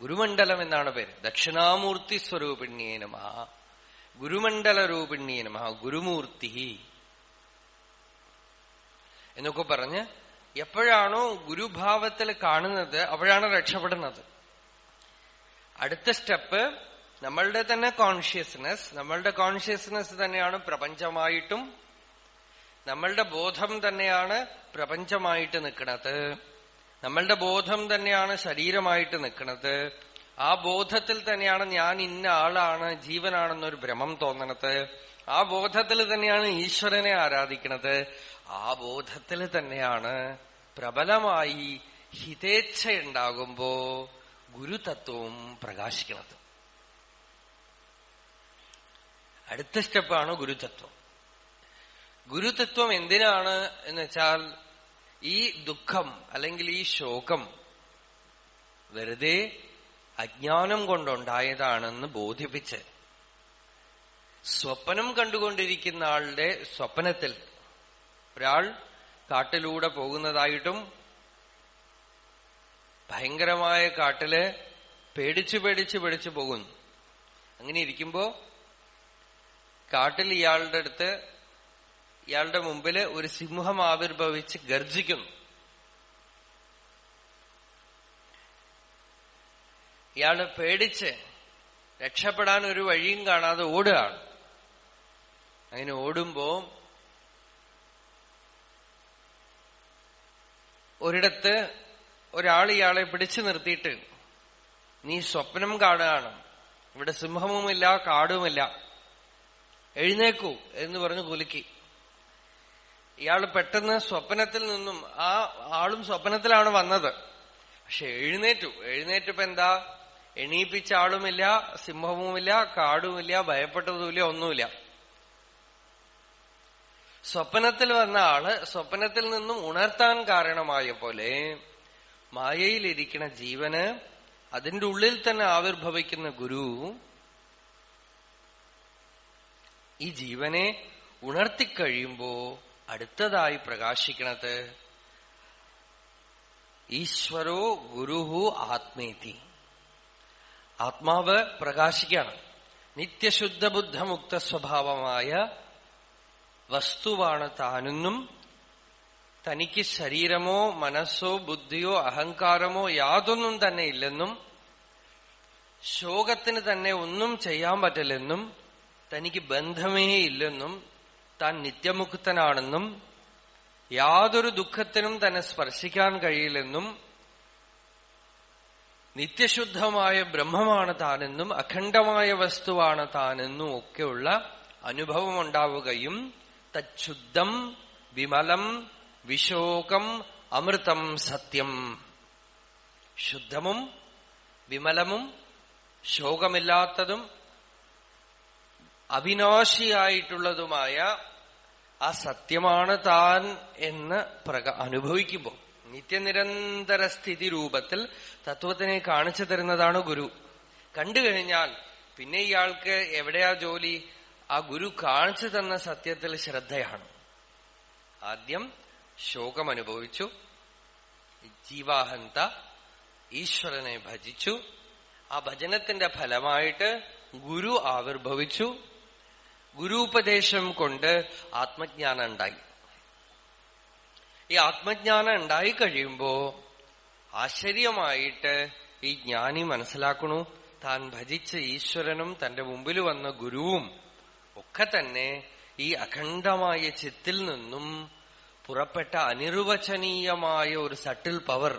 ഗുരുമണ്ഡലം എന്നാണ് പേര്. ദക്ഷിണാമൂർത്തി സ്വരൂപിണ്യൈ നമഃ, ഗുരുമണ്ഡല രൂപിണ്യൈ നമഃ, ഗുരുമൂർത്തി എന്നൊക്കെ പറഞ്ഞ് എപ്പോഴാണോ ഗുരുഭാവത്തിൽ കാണുന്നത് അപ്പോഴാണ് രക്ഷപ്പെടുന്നത്. അടുത്ത സ്റ്റെപ്പ് നമ്മളുടെ തന്നെ കോൺഷ്യസ്നെസ്. നമ്മളുടെ കോൺഷ്യസ്നെസ് തന്നെയാണ് പ്രപഞ്ചമായിട്ടും, നമ്മളുടെ ബോധം തന്നെയാണ് പ്രപഞ്ചമായിട്ട് നിൽക്കുന്നത്, നമ്മളുടെ ബോധം തന്നെയാണ് ശരീരമായിട്ട് നിൽക്കുന്നത്. ആ ബോധത്തിൽ തന്നെയാണ് ഞാൻ ഇന്ന ആളാണ്, ജീവനാണെന്നൊരു ഭ്രമം തോന്നണത്. ആ ബോധത്തിൽ തന്നെയാണ് ഈശ്വരനെ ആരാധിക്കുന്നത്. ആ ബോധത്തിൽ തന്നെയാണ് പ്രബലമായി ഹിതേച്ഛയുണ്ടാകുമ്പോ ഗുരുതത്വവും പ്രകാശിക്കുന്നത്. അടുത്ത സ്റ്റെപ്പാണ് ഗുരുതത്വം. ഗുരുതത്വം എന്തിനാണ് എന്ന് വെച്ചാൽ ഈ ദുഃഖം അല്ലെങ്കിൽ ഈ ശോകം വെറുതെ അജ്ഞാനം കൊണ്ടുണ്ടായതാണെന്ന് ബോധിപ്പിച്ച്, സ്വപ്നം കണ്ടുകൊണ്ടിരിക്കുന്ന ആളുടെ സ്വപ്നത്തിൽ ഒരാൾ കാട്ടിലൂടെ പോകുന്നതായിട്ടും ഭയങ്കരമായ കാട്ടില് പേടിച്ചു പേടിച്ചു പേടിച്ചു പോകുന്നു. അങ്ങനെ ഇരിക്കുമ്പോ കാട്ടിൽ ഇയാളുടെ മുമ്പില് ഒരു സിംഹം ആവിർഭവിച്ച് ഗർജിക്കുന്നു. ഇയാള് പേടിച്ച് രക്ഷപ്പെടാൻ ഒരു വഴിയും കാണാതെ ഓടുകയാണ്. അങ്ങനെ ഓടുമ്പോ ഒരിടത്ത് ഒരാൾ ഇയാളെ പിടിച്ചു നിർത്തിയിട്ട്, നീ സ്വപ്നം കാണുകയാണ്, ഇവിടെ സിംഹവുമില്ല കാടുമില്ല, എഴുന്നേക്കൂ എന്ന് പറഞ്ഞ് കുലുക്കി. ഇയാൾ പെട്ടെന്ന് സ്വപ്നത്തിൽ നിന്നും, ആ ആളും സ്വപ്നത്തിലാണ് വന്നത്, പക്ഷെ എഴുന്നേറ്റപ്പോ എന്താ, എണീപ്പിച്ച ആളുമില്ല, സിംഹവുമില്ല, കാടുമില്ല, ഭയപ്പെട്ടതുമില്ല, ഒന്നുമില്ല. സ്വപ്നത്തിൽ വന്ന ആള് സ്വപ്നത്തിൽ നിന്നും ഉണർത്താൻ കാരണമായ പോലെ മായയിലിരിക്കുന്ന ജീവന്, അതിന്റെ ഉള്ളിൽ തന്നെ ആവിർഭവിക്കുന്ന ഗുരു ഈ ജീവനെ ഉണർത്തിക്കഴിയുമ്പോ അടുത്തതായി പ്രകാശിക്കണത് ഈശ്വരോ ഗുരുഹു ആത്മേതി. ആത്മാവ് പ്രകാശിക്കണം. നിത്യശുദ്ധ ബുദ്ധമുക്ത സ്വഭാവമായ വസ്തുവാണ് താനെന്നും, തനിക്ക് ശരീരമോ മനസ്സോ ബുദ്ധിയോ അഹങ്കാരമോ യാതൊന്നും തന്നെ ഇല്ലെന്നും, ശോകത്തിന് തന്നെ ഒന്നും ചെയ്യാൻ പറ്റില്ലെന്നും, തനിക്ക് ബന്ധമേ ഇല്ലെന്നും, താൻ നിത്യമുക്തനാണെന്നും, യാതൊരു ദുഃഖത്തിനും തന്നെ സ്പർശിക്കാൻ കഴിയില്ലെന്നും, നിത്യശുദ്ധമായ ബ്രഹ്മമാണ് താനെന്നും, അഖണ്ഡമായ വസ്തുവാണ് താനെന്നും ഒക്കെയുള്ള അനുഭവം ഉണ്ടാവുകയും, തച്ഛുദ്ധം വിമലം വിശോകം അമൃതം സത്യം, ശുദ്ധമും വിമലമും ശോകമില്ലാത്തതും അവിനാശിയായിട്ടുള്ളതുമായ ആ സത്യമാണ് താൻ എന്ന് അനുഭവിക്കുമ്പോൾ, നിത്യനിരന്തര സ്ഥിതി രൂപത്തിൽ തത്വത്തിനെ കാണിച്ചു തരുന്നതാണ് ഗുരു. കണ്ടുകഴിഞ്ഞാൽ പിന്നെ ഇയാൾക്ക് എവിടെയാ ജോലി? ആ ഗുരു കാണിച്ചു തന്ന സത്യത്തിൽ ശ്രദ്ധയാണ്. ആദ്യം ശോകം അനുഭവിച്ചു, ജീവാഹന്ത ഈശ്വരനെ ഭജിച്ചു, ആ ഭജനത്തിന്റെ ഫലമായിട്ട് ഗുരു ആവിർഭവിച്ചു, ഗുരുപദേശം കൊണ്ട് ആത്മജ്ഞാനം ഉണ്ടായി. ഈ ആത്മജ്ഞാനം ഉണ്ടായി കഴിയുമ്പോ ആശ്ചര്യമായിട്ട് ഈ ജ്ഞാനി മനസ്സിലാക്കണു, താൻ ഭജിച്ച ഈശ്വരനും തന്റെ മുമ്പിൽ വന്ന ഗുരുവും ഒക്കെ തന്നെ ഈ അഖണ്ഡമായ ചിത്തിൽ നിന്നും പുറപ്പെട്ട അനിർവചനീയമായ ഒരു സട്ടിൽ പവർ,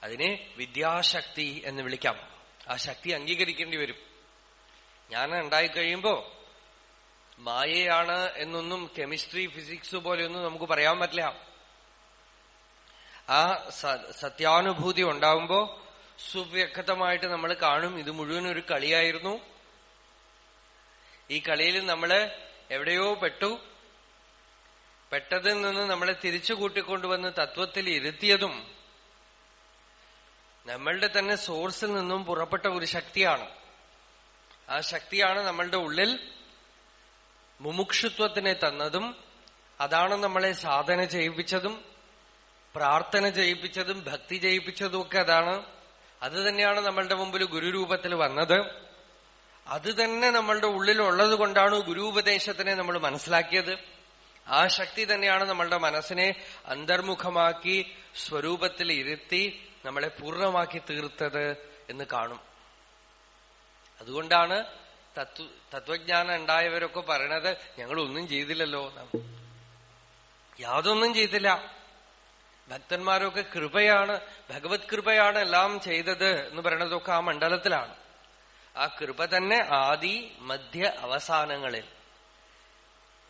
അതിനെ വിദ്യാശക്തി എന്ന് വിളിക്കാം. ആ ശക്തി അംഗീകരിക്കേണ്ടി വരും. ജ്ഞാനം ഉണ്ടായിക്കഴിയുമ്പോ മായയാണ് എന്നൊന്നും കെമിസ്ട്രി ഫിസിക്സ് പോലെയൊന്നും നമുക്ക് പറയാൻ പറ്റില്ല. ആ സത്യാനുഭൂതി ഉണ്ടാവുമ്പോ സുവ്യക്തമായിട്ട് നമ്മൾ കാണും, ഇത് മുഴുവൻ ഒരു കളിയായിരുന്നു. ഈ കളിയിൽ നമ്മള് എവിടെയോ പെട്ടതിൽ നിന്ന് നമ്മളെ തിരിച്ചു കൂട്ടിക്കൊണ്ടുവന്ന് തത്വത്തിൽ ഇരുത്തിയതും നമ്മളുടെ തന്നെ സോഴ്സിൽ നിന്നും പുറപ്പെട്ട ഒരു ശക്തിയാണ്. ആ ശക്തിയാണ് നമ്മളുടെ ഉള്ളിൽ മുമുക്ഷുത്വത്തിനെ തന്നതും, അതാണ് നമ്മളെ സാധന ചെയ്യിപ്പിച്ചതും, പ്രാർത്ഥന ചെയ്യിപ്പിച്ചതും, ഭക്തി ചെയ്യിപ്പിച്ചതും ഒക്കെ അതാണ്. അത് തന്നെയാണ് നമ്മളുടെ മുമ്പിൽ ഗുരുരൂപത്തിൽ വന്നത്. അത് തന്നെ നമ്മളുടെ ഉള്ളിലുള്ളത് കൊണ്ടാണ് ഗുരുപദേശത്തിനെ നമ്മൾ മനസ്സിലാക്കിയത്. ആ ശക്തി തന്നെയാണ് നമ്മളുടെ മനസ്സിനെ അന്തർമുഖമാക്കി സ്വരൂപത്തിൽ ഇരുത്തി നമ്മളെ പൂർണ്ണമാക്കി തീർത്തത് എന്ന് കാണും. അതുകൊണ്ടാണ് തത്വജ്ഞാനം ഉണ്ടായവരൊക്കെ പറയണത് ഞങ്ങളൊന്നും ചെയ്തില്ലല്ലോ. യാതൊന്നും ചെയ്തില്ല. ഭക്തന്മാരൊക്കെ കൃപയാണ്, ഭഗവത് കൃപയാണ് എല്ലാം ചെയ്തത് എന്ന് പറയണതൊക്കെ ആ മണ്ഡലത്തിലാണ്. ആ കൃപ തന്നെ ആദി മധ്യ അവസാനങ്ങളിൽ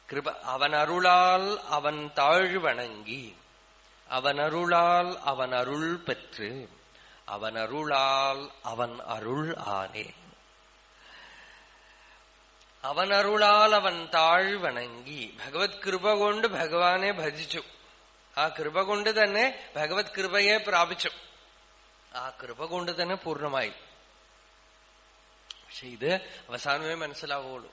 കൃപ. അവനരുളാൽ അവൻ താഴ്വണങ്ങി, അവനരുളാൽ അവൻ അരുൾ പെറ്റ്, അവനരുളാൽ അവൻ അരുൾ ആനേ. അവനരുളാൽ അവൻ താഴ്വണങ്ങി, ഭഗവത് കൃപ കൊണ്ട് ഭഗവാനെ ഭജിച്ചു. ആ കൃപ കൊണ്ട് തന്നെ ഭഗവത് കൃപയെ പ്രാപിച്ചു. ആ കൃപ കൊണ്ട് തന്നെ പൂർണ്ണമായി. പക്ഷെ ഇത് അവസാനമേ മനസ്സിലാവുള്ളൂ.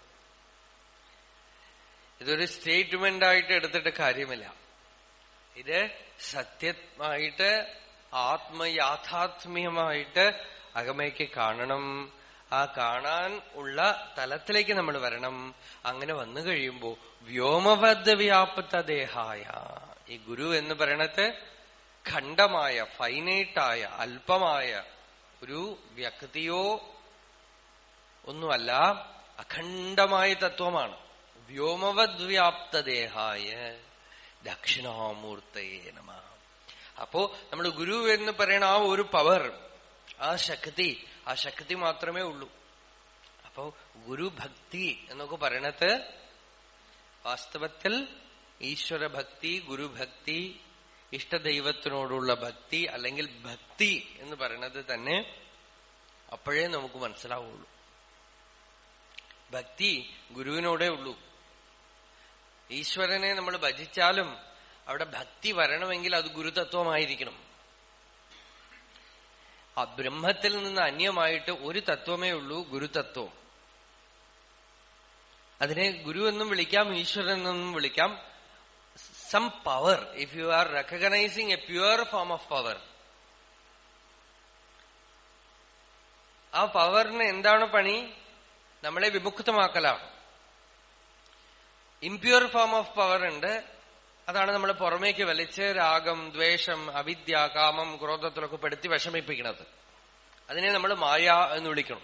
ഇതൊരു സ്റ്റേറ്റ്മെന്റ് ആയിട്ട് എടുത്തിട്ട് കാര്യമില്ല. ഇത് സത്യമായിട്ട് ആത്മയാഥാത്മ്യമായിട്ട് അകമയ്ക്ക് കാണണം. ആ കാണാൻ ഉള്ള തലത്തിലേക്ക് നമ്മൾ വരണം. അങ്ങനെ വന്നു കഴിയുമ്പോ വ്യോമവദ് വ്യാപ്ത ദേഹായ, ഈ ഗുരു എന്ന് പറയണത് ഖണ്ഡമായ, ഫൈനൈറ്റായ, അല്പമായ ഒരു വ്യക്തിയോ ഒന്നുമല്ല, അഖണ്ഡമായ തത്വമാണ്. വ്യോമവദ്വ്യാപ്തദേഹായ ദക്ഷിണാമൂർത്തയേ നമഃ. അപ്പോ നമ്മൾ ഗുരു എന്ന് പറയുന്ന ആ ഒരു പവർ, ആ ശക്തി മാത്രമേ ഉള്ളൂ. അപ്പോ ഗുരുഭക്തി എന്നൊക്കെ പറയണത് വാസ്തവത്തിൽ ഈശ്വരഭക്തി, ഗുരുഭക്തി, ഇഷ്ടദൈവത്തിനോടുള്ള ഭക്തി, അല്ലെങ്കിൽ ഭക്തി എന്ന് പറയണത് തന്നെ അപ്പോഴേ നമുക്ക് മനസ്സിലാവുള്ളൂ. ഭക്തി ഗുരുവിനോടേ ഉള്ളൂ. ഈശ്വരനെ നമ്മൾ ഭജിച്ചാലും അവിടെ ഭക്തി വരണമെങ്കിൽ അത് ഗുരുതത്വമായിരിക്കണം. ആ ബ്രഹ്മത്തിൽ നിന്ന് അന്യമായിട്ട് ഒരു തത്വമേ ഉള്ളൂ, ഗുരുതത്വം. അതിനെ ഗുരു എന്നും വിളിക്കാം, ഈശ്വരൻ എന്നും വിളിക്കാം. Some power, if you are recognising a pure form of power. ആ പവറിന് എന്താണ് പണി? നമ്മളെ വിമുക്തമാക്കലാണ്. ഇംപ്യൂർ ഫോം ഓഫ് പവർ ഉണ്ട്. അതാണ് നമ്മൾ പുറമേക്ക് വലിച്ച് രാഗം, ദ്വേഷം, അവിദ്യ, കാമം, ക്രോധത്തിലൊക്കെ പെടുത്തി വിഷമിപ്പിക്കുന്നത്. അതിനെ നമ്മൾ മായ എന്ന് വിളിക്കണം.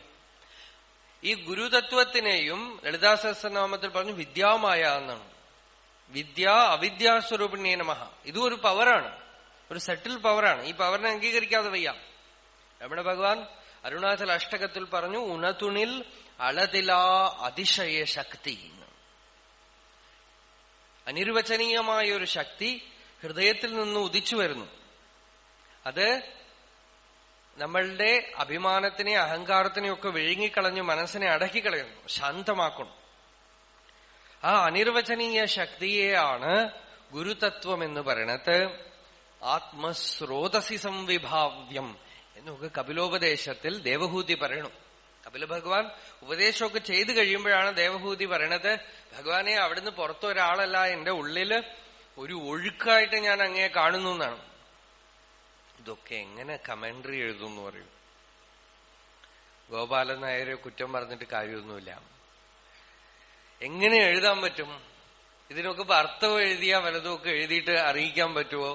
ഈ ഗുരുതത്വത്തിനെയും ലളിതാ സഹസ്രനാമത്തിൽ പറഞ്ഞു വിദ്യാമായ എന്നാണ്. വിദ്യ അവിദ്യാസ്വരൂപിണ്യേ നമഃ. ഇതും ഒരു പവറാണ്, ഒരു സെറ്റിൽ പവറാണ്. ഈ പവറിനെ അംഗീകരിക്കാതെ വയ്യ. നമ്മുടെ ഭഗവാൻ അരുണാചൽ അഷ്ടകത്തിൽ പറഞ്ഞു, ഉണതുണിൽ അളതിലാ അതിശയ ശക്തി. അനിർവചനീയമായ ഒരു ശക്തി ഹൃദയത്തിൽ നിന്ന് ഉദിച്ചു വരുന്നു. അത് നമ്മളുടെ അഭിമാനത്തിനെ, അഹങ്കാരത്തിനെയൊക്കെ വിഴുങ്ങിക്കളഞ്ഞു മനസ്സിനെ അടക്കിക്കളയുന്നു, ശാന്തമാക്കണം. ആ അനിർവചനീയ ശക്തിയെയാണ് ഗുരുതത്വം എന്ന് പറയണത്. ആത്മസ്രോതസി സംവിഭാവ്യം എന്നൊക്കെ കപിലോപദേശത്തിൽ ദേവഹൂതി പറയണു. കപില ഭഗവാൻ ഉപദേശമൊക്കെ ചെയ്തു കഴിയുമ്പോഴാണ് ദേവഹൂതി പറയണത്, ഭഗവാനെ അവിടുന്ന് പുറത്തൊരാളല്ല, എന്റെ ഉള്ളില് ഒരു ഒഴുക്കായിട്ട് ഞാൻ അങ്ങയെ കാണുന്നു എന്നാണ്. ഇതൊക്കെ എങ്ങനെ കമന്ററി എഴുതും എന്ന് പറയും. ഗോപാലൻ നായരെ കുറ്റം പറഞ്ഞിട്ട് കാര്യമൊന്നുമില്ല. എങ്ങനെ എഴുതാൻ പറ്റും? ഇതിനൊക്കെ അർത്ഥം എഴുതിയാ വലതുമൊക്കെ എഴുതിയിട്ട് അറിയിക്കാൻ പറ്റുമോ?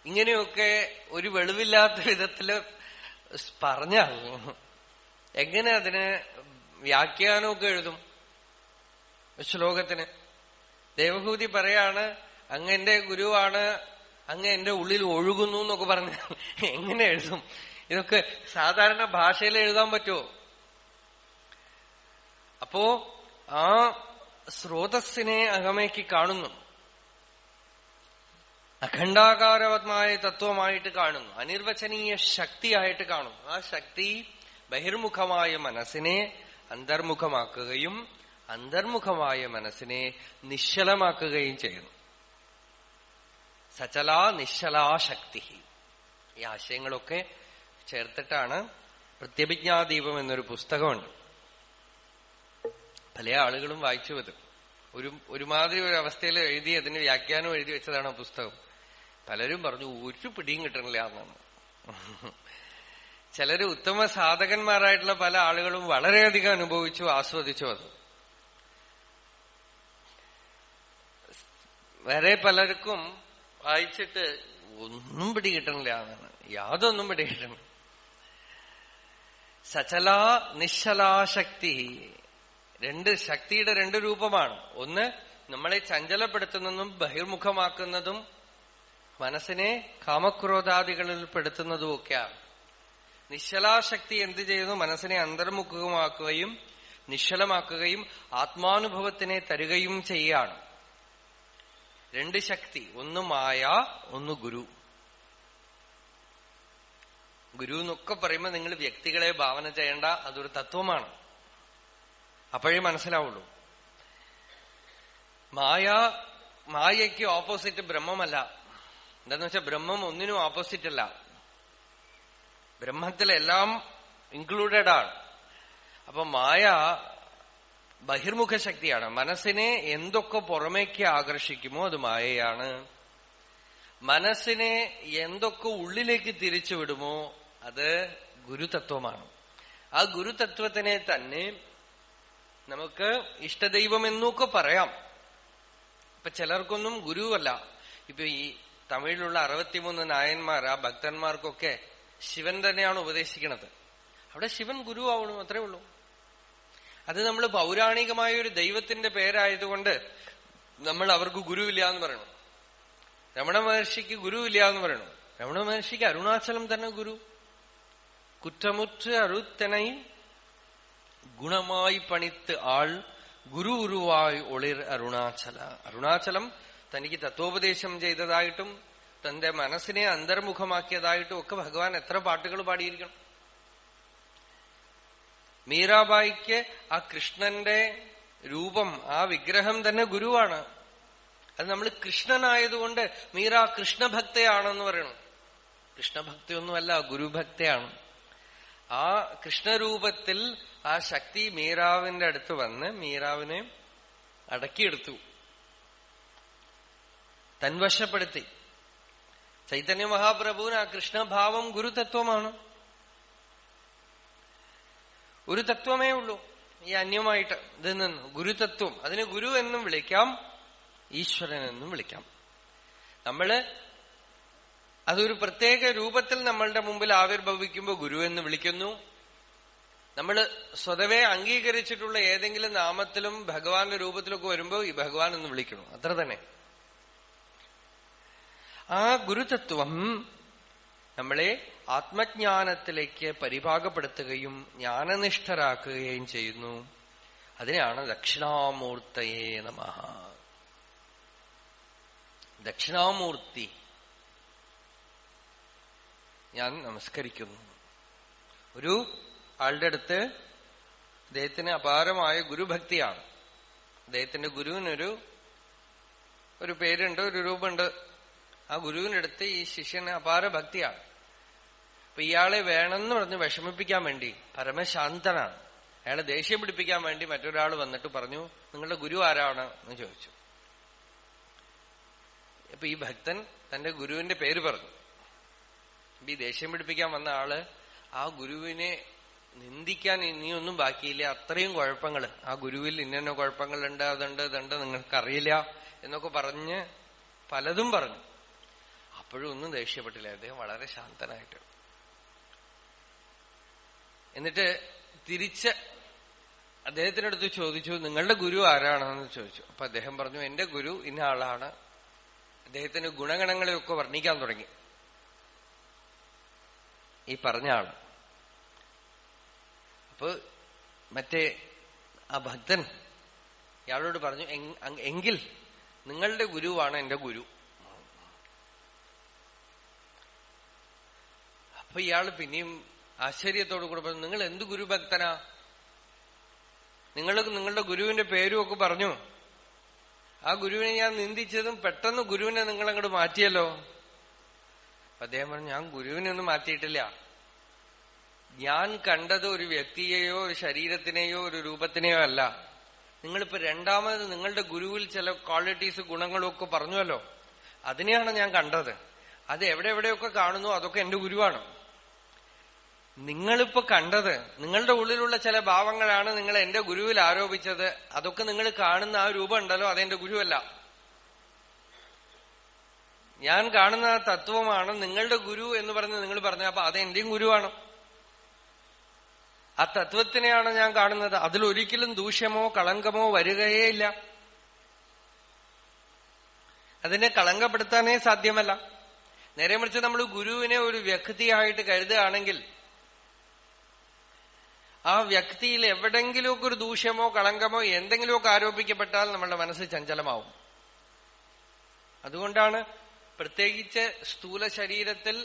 ഇങ്ങനെയൊക്കെ ഒരു വെളിവില്ലാത്ത വിധത്തില് പറഞ്ഞാൽ എങ്ങനെ അതിന് വ്യാഖ്യാനമൊക്കെ എഴുതും? ശ്ലോകത്തിന് ദേവഹൂതി പറയാണ്, അങ്ങ് എന്റെ ഗുരുവാണ്, അങ്ങ് എന്റെ ഉള്ളിൽ ഒഴുകുന്നു എന്നൊക്കെ പറഞ്ഞാൽ എങ്ങനെ എഴുതും? ഇതൊക്കെ സാധാരണ ഭാഷയിൽ എഴുതാൻ പറ്റുമോ? അപ്പോ ആ സ്രോതസ്സിനെ അകമേക്ക് കാണുന്നു, അഖണ്ഡാകാരവത്മായ തത്വമായിട്ട് കാണുന്നു, അനിർവചനീയ ശക്തിയായിട്ട് കാണുന്നു. ആ ശക്തി ബഹിർമുഖമായ മനസ്സിനെ അന്തർമുഖമാക്കുകയും അന്തർമുഖമായ മനസ്സിനെ നിശ്ചലമാക്കുകയും ചെയ്യുന്നു. സചലാ നിശ്ചലാ ശക്തി. ഈ ആശയങ്ങളൊക്കെ ചേർത്തിട്ടാണ് പ്രത്യഭിജ്ഞാദീപം എന്നൊരു പുസ്തകമുണ്ട്. പല ആളുകളും വായിച്ചു വരും. ഒരുമാതിരി ഒരു അവസ്ഥയിൽ എഴുതി അതിന് വ്യാഖ്യാനം എഴുതി വെച്ചതാണ് ആ പുസ്തകം. പലരും പറഞ്ഞു ഒരു പിടിയും കിട്ടണില്ല എന്നാണ്. ചിലര് ഉത്തമ സാധകന്മാരായിട്ടുള്ള പല ആളുകളും വളരെയധികം അനുഭവിച്ചു, ആസ്വദിച്ചു. അത് വേറെ പലർക്കും വായിച്ചിട്ട് ഒന്നും പിടികിട്ടണില്ല എന്നാണ്. യാതൊന്നും പിടികിട്ടണം. സചലാ നിശ്ചലാ ശക്തി. ശക്തിയുടെ രണ്ട് രൂപമാണ്. ഒന്ന് നമ്മളെ ചഞ്ചലപ്പെടുത്തുന്നതും ബഹിർമുഖമാക്കുന്നതും മനസ്സിനെ കാമക്രോധാദികളിൽ പെടുത്തുന്നതുമൊക്കെയാണ്. നിശ്ചലാശക്തി എന്ത് ചെയ്യുന്നു? മനസ്സിനെ അന്തർമുഖമാക്കുകയും നിശ്ചലമാക്കുകയും ആത്മാനുഭവത്തിനെ തരുകയും ചെയ്യാണ്. രണ്ട് ശക്തി, ഒന്ന് മായ, ഒന്ന് ഗുരു. ഗുരു എന്നൊക്കെ പറയുമ്പോൾ നിങ്ങൾ വ്യക്തികളെ ഭാവന ചെയ്യേണ്ട, അതൊരു തത്വമാണ്. അപ്പോഴേ മനസ്സിലാവുള്ളൂ. മായയ്ക്ക് ഓപ്പോസിറ്റ് ബ്രഹ്മമല്ല. എന്താന്ന് വെച്ചാൽ ബ്രഹ്മം ഒന്നിനും ഓപ്പോസിറ്റ് അല്ല. ബ്രഹ്മത്തിലെല്ലാം ഇൻക്ലൂഡഡ് ആണ്. അപ്പൊ മായ ബഹിർമുഖ ശക്തിയാണ്. മനസ്സിനെ എന്തൊക്കെ പുറമേക്ക് ആകർഷിക്കുമോ അത് മായയാണ്. മനസ്സിനെ എന്തൊക്കെ ഉള്ളിലേക്ക് തിരിച്ചുവിടുമോ അത് ഗുരുതത്വമാണ്. ആ ഗുരുതത്വത്തിനെ തന്നെ നമുക്ക് ഇഷ്ടദൈവം എന്നൊക്കെ പറയാം. ഇപ്പൊ ചിലർക്കൊന്നും ഗുരുവല്ല. ഇപ്പൊ ഈ തമിഴിലുള്ള 63 നായന്മാർ, ആ ഭക്തന്മാർക്കൊക്കെ ശിവൻ തന്നെയാണ് ഉപദേശിക്കുന്നത്. അവിടെ ശിവൻ ഗുരു ആവണു, അത്രേ ഉള്ളൂ. അത് നമ്മൾ പൗരാണികമായ ഒരു ദൈവത്തിന്റെ പേരായതുകൊണ്ട് നമ്മൾ അവർക്ക് ഗുരുവില്ല എന്ന് പറയണം. രമണ മഹർഷിക്ക് ഗുരുവില്ല എന്ന് പറയണം. രമണ മഹർഷിക്ക് അരുണാചലം തന്നെ ഗുരു. കുറ്റമുറ്റ് അറുത്തനൈ ഗുണമായി പണിത്ത് ആൾ ഗുരു ഉരുവായി ഒളിർ അരുണാചല. അരുണാചലം തനിക്ക് തത്വോപദേശം ചെയ്തതായിട്ടും തന്റെ മനസ്സിനെ അന്തർമുഖമാക്കിയതായിട്ടും ഒക്കെ ഭഗവാൻ എത്ര പാട്ടുകൾ പാടിയിരിക്കണം. മീരാബായിക്ക് ആ കൃഷ്ണന്റെ രൂപം, ആ വിഗ്രഹം തന്നെ ഗുരുവാണ്. അത് നമ്മൾ കൃഷ്ണനായതുകൊണ്ട് മീര കൃഷ്ണഭക്തയാണെന്ന് പറയണം. കൃഷ്ണഭക്തിയൊന്നുമല്ല, ഗുരുഭക്തയാണ്. ആ കൃഷ്ണരൂപത്തിൽ ആ ശക്തി മീരാവിന്റെ അടുത്ത് വന്ന് മീരാവിനെ അടക്കിയെടുത്തു, തൻവശപ്പെടുത്തി. ചൈതന്യ മഹാപ്രഭുവിന് ആ കൃഷ്ണഭാവം ഗുരുതത്വമാണ്. ഒരു തത്വമേ ഉള്ളൂ ഈ അന്യമായിട്ട് ഇതിൽ നിന്ന്. ഗുരുതത്വം, അതിന് ഗുരു എന്നും വിളിക്കാം, ഈശ്വരൻ എന്നും വിളിക്കാം. അതൊരു പ്രത്യേക രൂപത്തിൽ നമ്മളുടെ മുമ്പിൽ ആവിർഭവിക്കുമ്പോൾ ഗുരു എന്ന് വിളിക്കുന്നു. നമ്മൾ സ്വതവേ അംഗീകരിച്ചിട്ടുള്ള ഏതെങ്കിലും നാമത്തിലും ഭഗവാന്റെ രൂപത്തിലൊക്കെ വരുമ്പോൾ ഈ ഭഗവാൻ എന്ന് വിളിക്കണം, അത്ര തന്നെ. ആ ഗുരുതത്വം നമ്മളെ ആത്മജ്ഞാനത്തിലേക്ക് പരിഭാഗപ്പെടുത്തുകയും ജ്ഞാനനിഷ്ഠരാക്കുകയും ചെയ്യുന്നു. അതിനെയാണ് ദക്ഷിണാമൂർത്തയേ നമഃ. ദക്ഷിണാമൂർത്തി ഞാൻ നമസ്കരിക്കുന്നു. ഒരു ആളുടെ അടുത്ത് അദ്ദേഹത്തിന് അപാരമായ ഗുരുഭക്തിയാണ്. അദ്ദേഹത്തിന്റെ ഗുരുവിനൊരു പേരുണ്ട്, ഒരു രൂപമുണ്ട്. ആ ഗുരുവിനടുത്ത് ഈ ശിഷ്യന് അപാര ഭക്തിയാണ്. അപ്പൊ ഇയാളെ വേണമെന്ന് പറഞ്ഞ് വിഷമിപ്പിക്കാൻ വേണ്ടി, പരമശാന്തനാണ്, അയാളെ ദേഷ്യം പിടിപ്പിക്കാൻ വേണ്ടി മറ്റൊരാൾ വന്നിട്ട് പറഞ്ഞു, നിങ്ങളുടെ ഗുരു ആരാണ് എന്ന് ചോദിച്ചു. അപ്പൊ ഈ ഭക്തൻ തന്റെ ഗുരുവിന്റെ പേര് പറഞ്ഞു. ഈ ദേഷ്യം പിടിപ്പിക്കാൻ വന്ന ആള് ആ ഗുരുവിനെ നിന്ദിക്കാൻ ഇനിയൊന്നും ബാക്കിയില്ല, അത്രയും കുഴപ്പങ്ങള്, ആ ഗുരുവിൽ ഇന്ന കുഴപ്പങ്ങളുണ്ട്, അതുണ്ട് നിങ്ങൾക്കറിയില്ല എന്നൊക്കെ പറഞ്ഞ് പലതും പറഞ്ഞു. അപ്പോഴും ഒന്നും ദേഷ്യപ്പെട്ടില്ല. അദ്ദേഹം വളരെ ശാന്തനായിട്ട്. എന്നിട്ട് തിരിച്ച് അദ്ദേഹത്തിനടുത്ത് ചോദിച്ചു, നിങ്ങളുടെ ഗുരു ആരാണെന്ന് ചോദിച്ചു. അപ്പൊ അദ്ദേഹം പറഞ്ഞു, എന്റെ ഗുരു ഇന്ന ആളാണ്. അദ്ദേഹത്തിന് ഗുണഗണങ്ങളെയൊക്കെ വർണ്ണിക്കാൻ തുടങ്ങി ഈ പറഞ്ഞ ആള്. അപ്പൊ മറ്റേ ആ ഭക്തൻ ഇയാളോട് പറഞ്ഞു, എങ്കിൽ നിങ്ങളുടെ ഗുരുവാണ് എന്റെ ഗുരു. അപ്പൊ ഇയാള് പിന്നെയും ആശ്ചര്യത്തോടു കൂടെ പറഞ്ഞു, നിങ്ങൾ എന്ത് ഗുരുഭക്തനാ? നിങ്ങളുടെ ഗുരുവിന്റെ പേരും ഒക്കെ പറഞ്ഞു. ആ ഗുരുവിനെ ഞാൻ നിന്ദിച്ചതും പെട്ടെന്ന് ഗുരുവിനെ നിങ്ങൾ അങ്ങോട്ട് മാറ്റിയല്ലോ. അദ്ദേഹം പറഞ്ഞു, ഞാൻ ഗുരുവിനെ ഒന്നും മാറ്റിയിട്ടില്ല. ഞാൻ കണ്ടത് ഒരു വ്യക്തിയെയോ ഒരു ശരീരത്തിനെയോ ഒരു രൂപത്തിനെയോ അല്ല. നിങ്ങളിപ്പോ രണ്ടാമത് നിങ്ങളുടെ ഗുരുവിൽ ചില ക്വാളിറ്റീസ് ഗുണങ്ങളും ഒക്കെ പറഞ്ഞുവല്ലോ, അതിനെയാണ് ഞാൻ കണ്ടത്. അത് എവിടെയൊക്കെ കാണുന്നു അതൊക്കെ എന്റെ ഗുരുവാണ്. നിങ്ങളിപ്പോ കണ്ടത് നിങ്ങളുടെ ഉള്ളിലുള്ള ചില ഭാവങ്ങളാണ് നിങ്ങൾ എന്റെ ഗുരുവിൽ ആരോപിച്ചത്. അതൊക്കെ നിങ്ങൾ കാണുന്ന ആ രൂപം ഉണ്ടല്ലോ, അതെന്റെ ഗുരുവല്ല. ഞാൻ കാണുന്ന ആ തത്വമാണ് നിങ്ങളുടെ ഗുരു എന്ന് പറഞ്ഞ് നിങ്ങൾ പറഞ്ഞ, അപ്പൊ അതെന്റെയും ഗുരുവാണ്. ആ തത്വത്തിനെയാണ് ഞാൻ കാണുന്നത്. അതിലൊരിക്കലും ദൂഷ്യമോ കളങ്കമോ വരികയേ ഇല്ല. അതിനെ കളങ്കപ്പെടുത്താനേ സാധ്യമല്ല. നേരെ മറിച്ച് നമ്മൾ ഗുരുവിനെ ഒരു വ്യക്തിയായിട്ട് കരുതുകയാണെങ്കിൽ ആ വ്യക്തിയിൽ എവിടെങ്കിലുമൊക്കെ ഒരു ദൂഷ്യമോ കളങ്കമോ എന്തെങ്കിലുമൊക്കെ ആരോപിക്കപ്പെട്ടാൽ നമ്മളുടെ മനസ്സ് ചഞ്ചലമാവും. അതുകൊണ്ടാണ് പ്രത്യേകിച്ച് സ്ഥൂല ശരീരത്തിൽ